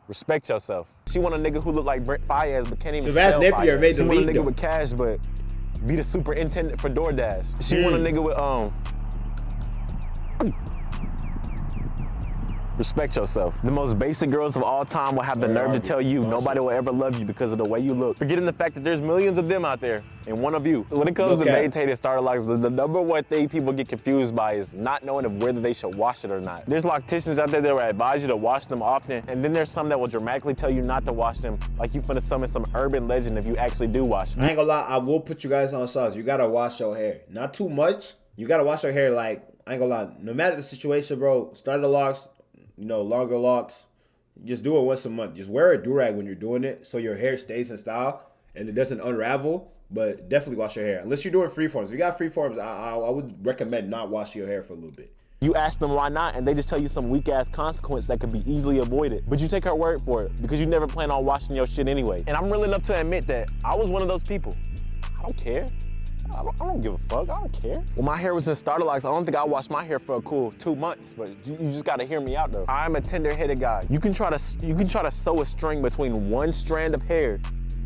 Respect yourself. She want a nigga who look like Brent Fayez but can't even Shabazz spell Napier Fayez. made the She want a league, nigga though. with cash but be the superintendent for DoorDash. She want a nigga with Respect yourself. The most basic girls of all time will have the nerve to tell you nobody will ever love you because of the way you look. Forgetting the fact that there's millions of them out there and one of you. When it comes to maintaining starter locks, the number one thing people get confused by is not knowing of whether they should wash it or not. There's locticians out there that will advise you to wash them often, and then there's some that will dramatically tell you not to wash them, like you finna summon some urban legend if you actually do wash them. I ain't gonna lie, I will put you guys on sauce. You gotta wash your hair. Not too much. You gotta wash your hair like, I ain't gonna lie, no matter the situation, bro, starter locks, you know, longer locks, just do it once a month. Just wear a do-rag when you're doing it so your hair stays in style and it doesn't unravel, but definitely wash your hair. Unless you're doing freeforms. If you got freeforms, I would recommend not washing your hair for a little bit. You ask them why not, and they just tell you some weak-ass consequence that could be easily avoided. But you take her word for it because you never plan on washing your shit anyway. And I'm real enough to admit that I was one of those people. I don't care. I don't give a fuck. I don't care. When my hair was in starter locks, I don't think I washed my hair for a cool 2 months, but you just gotta hear me out though. I'm a tender-headed guy. You can try to sew a string between one strand of hair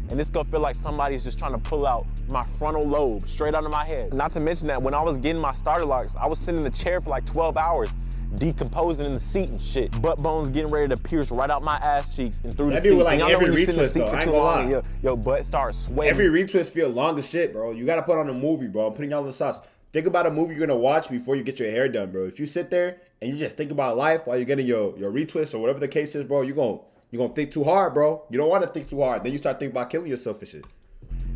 and it's gonna feel like somebody's just trying to pull out my frontal lobe straight out of my head. Not to mention that when I was getting my starter locks, I was sitting in the chair for like 12 hours, decomposing in the seat and shit. Butt bones getting ready to pierce right out my ass cheeks and through the seat. That be with like every retwist though, I ain't gonna lie. Your butt starts sweating. Every retwist feel long as shit, bro. You gotta put on a movie, bro. I'm putting y'all on the sauce. Think about a movie you're gonna watch before you get your hair done, bro. If you sit there and you just think about life while you're getting your retwist or whatever the case is, bro, you're gonna think too hard, bro. You don't want to think too hard. Then you start thinking about killing yourself and shit.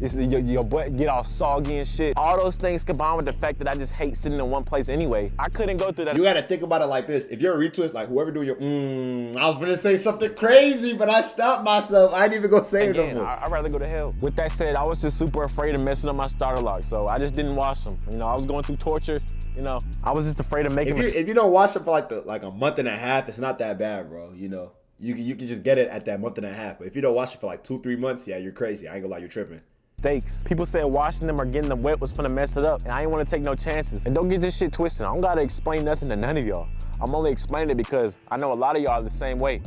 Your butt get all soggy and shit. All those things combined with the fact that I just hate sitting in one place anyway. I couldn't go through that. You gotta think about it like this. If you're a retwist, like whoever do your I was gonna say something crazy, but I stopped myself. I didn't even go say it no more. I'd rather go to hell. With that said, I was just super afraid of messing up my starter lock, so I just didn't wash them. You know, I was going through torture. You know, I was just afraid of making. If you don't wash them for like a month and a half, it's not that bad, bro. You know, you can just get it at that month and a half. But if you don't wash it for like 2-3 months, yeah, you're crazy. I ain't gonna lie, you're tripping. Mistakes. People said washing them or getting them wet was finna mess it up, and I ain't want to take no chances. And don't get this shit twisted. I don't gotta explain nothing to none of y'all. I'm only explaining it because I know a lot of y'all are the same way,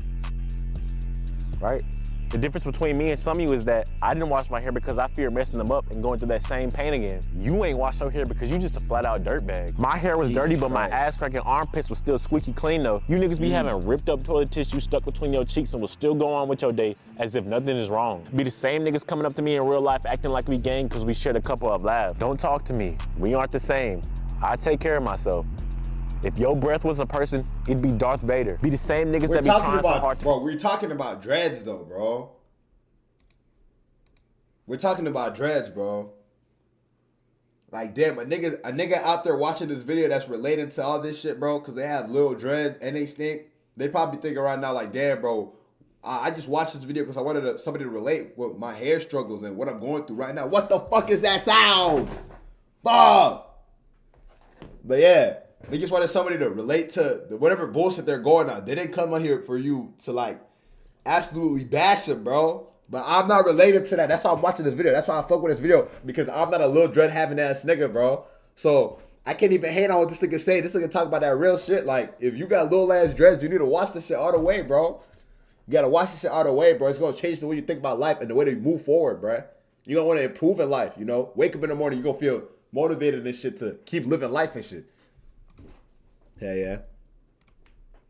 right? The difference between me and some of you is that I didn't wash my hair because I feared messing them up and going through that same pain again. You ain't washed your hair because you just a flat out dirtbag. My hair was dirty, but my ass cracking armpits was still squeaky clean though. You niggas be having ripped up toilet tissue stuck between your cheeks and will still go on with your day as if nothing is wrong. Be the same niggas coming up to me in real life acting like we gang because we shared a couple of laughs. Don't talk to me. We aren't the same. I take care of myself. If your breath was a person, it'd be Darth Vader. Be the same niggas that be trying so hard to— Bro, we're talking about dreads though, bro. We're talking about dreads, bro. Like, damn, a nigga out there watching this video that's relating to all this shit, bro, because they have little dreads and they stink. They probably thinking right now, like, damn, bro, I just watched this video because I wanted somebody to relate with my hair struggles and what I'm going through right now. What the fuck is that sound? Bob! But yeah, they just wanted somebody to relate to whatever bullshit they're going on. They didn't come on here for you to, like, absolutely bash them, bro. But I'm not related to that. That's why I'm watching this video. That's why I fuck with this video. Because I'm not a little dread having ass nigga, bro. So I can't even hate on what this nigga say. This nigga talk about that real shit. Like, if you got little ass dreads, you need to wash this shit all the way, bro. You gotta wash this shit all the way, bro. It's gonna change the way you think about life and the way that you move forward, bro. You gonna want to improve in life, you know? Wake up in the morning, you gonna feel motivated and shit to keep living life and shit. Hell yeah.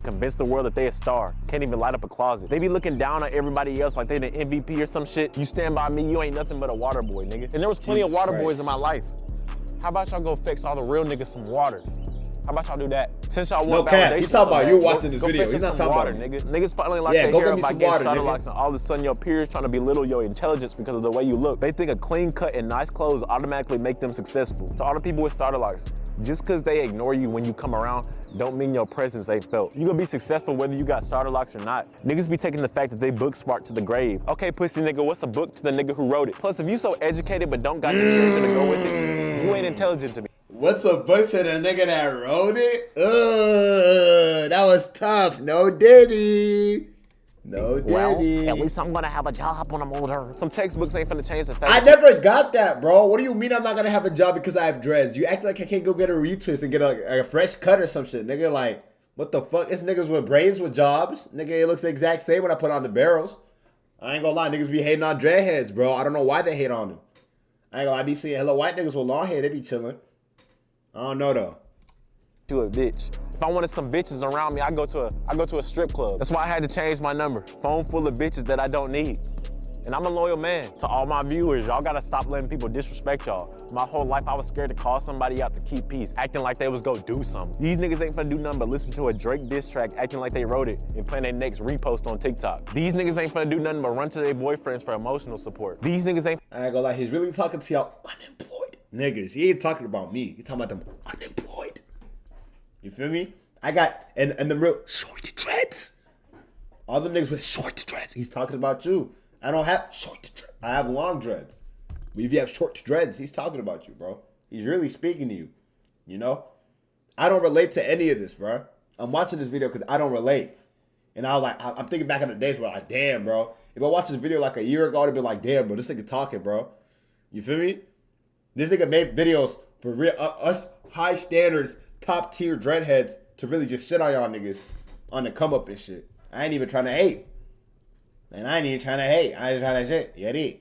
Convince the world that they a star. Can't even light up a closet. They be looking down on everybody else like they the MVP or some shit. You stand by me, you ain't nothing but a water boy, nigga. And there was plenty of water boys in my life. How about y'all go fix all the real niggas some water? How about y'all do that? Since y'all want validation, he talking about you watching this video. He's not talking about nigga. Niggas finally like they hear about getting starter locks, and all of a sudden your peers trying to belittle your intelligence because of the way you look. They think a clean cut and nice clothes automatically make them successful. To all the people with starter locks, just because they ignore you when you come around, don't mean your presence ain't felt. You gonna be successful whether you got starter locks or not. Niggas be taking the fact that they book smart to the grave. Okay, pussy nigga, what's a book to the nigga who wrote it? Plus, if you so educated but don't got the character to go with it, you ain't intelligent to me. What's a book to the nigga that wrote it? That was tough. No diddy. No diddy. Well, at least I'm gonna have a job when I'm older. Some textbooks ain't finna change the fact. I never got that, bro. What do you mean I'm not gonna have a job because I have dreads? You act like I can't go get a retwist and get a fresh cut or some shit. Nigga, like, what the fuck? It's niggas with brains with jobs. Nigga, it looks the exact same when I put on the barrels. I ain't gonna lie, niggas be hating on dreadheads, bro. I don't know why they hate on them. I ain't gonna lie, I be seeing hello white niggas with long hair, they be chilling. I don't know though. To a bitch. If I wanted some bitches around me, I go to a strip club. That's why I had to change my number. Phone full of bitches that I don't need. And I'm a loyal man. To all my viewers, y'all gotta stop letting people disrespect y'all. My whole life I was scared to call somebody out to keep peace, acting like they was gonna do something. These niggas ain't finna do nothing but listen to a Drake diss track acting like they wrote it and plan their next repost on TikTok. These niggas ain't finna do nothing but run to their boyfriends for emotional support. These niggas ain't— I ain't gonna lie, he's really talking to y'all unemployed niggas. He ain't talking about me. He talking about them unemployed. You feel me? I got, and the real short dreads. All them niggas with short dreads. He's talking about you. I don't have short dreads. I have long dreads. But if you have short dreads, he's talking about you, bro. He's really speaking to you. You know? I don't relate to any of this, bro. I'm watching this video because I don't relate. And I was like, I'm thinking back on the days where I'm like, damn, bro. If I watched this video like a year ago, I'd have been like, damn, bro, this nigga talking, bro. You feel me? This nigga made videos for real, us high standards, top tier dreadheads to really just shit on y'all niggas on the come up and shit. I ain't even trying to hate. And I ain't even trying to hate. I ain't trying to shit. You ready?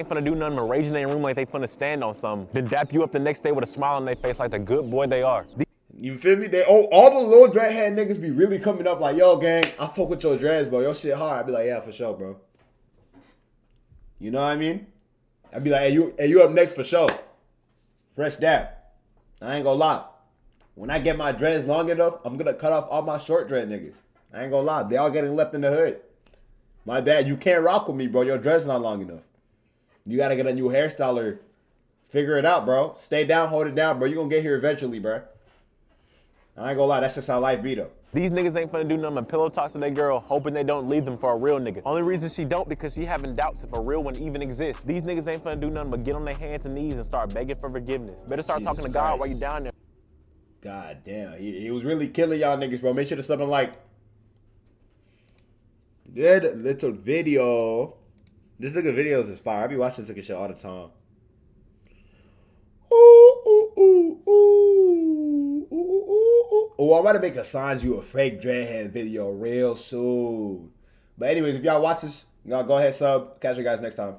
Ain't finna do nothing but rage in their room like they finna stand on something, then dap you up the next day with a smile on their face like the good boy they are. You feel me? All the little dreadhead niggas be really coming up like, yo, gang, I fuck with your dreads, bro. Your shit hard. I be like, yeah, for sure, bro. You know what I mean? I be like, hey, you up next for sure. Fresh dap. I ain't gonna lie. When I get my dreads long enough, I'm gonna cut off all my short dread niggas. I ain't gonna lie. They all getting left in the hood. My bad. You can't rock with me, bro. Your dreads not long enough. You gotta get a new hairstyle or figure it out, bro. Stay down, hold it down, bro. You gonna get here eventually, bro. I ain't gonna lie, that's just how life be, though. These niggas ain't finna do nothing but pillow talk to their girl, hoping they don't leave them for a real nigga. Only reason she don't because she having doubts if a real one even exists. These niggas ain't finna do nothing but get on their hands and knees and start begging for forgiveness. Better start Jesus talking to God Christ. while you down there. God damn, he was really killing y'all niggas, bro. Make sure to something like good little video. This nigga videos is fire. I be watching this nigga shit all the time. Oh, I'm about to make a signs you a fake dreadhead video real soon. But anyways, if y'all watch this, y'all go ahead, sub. Catch you guys next time.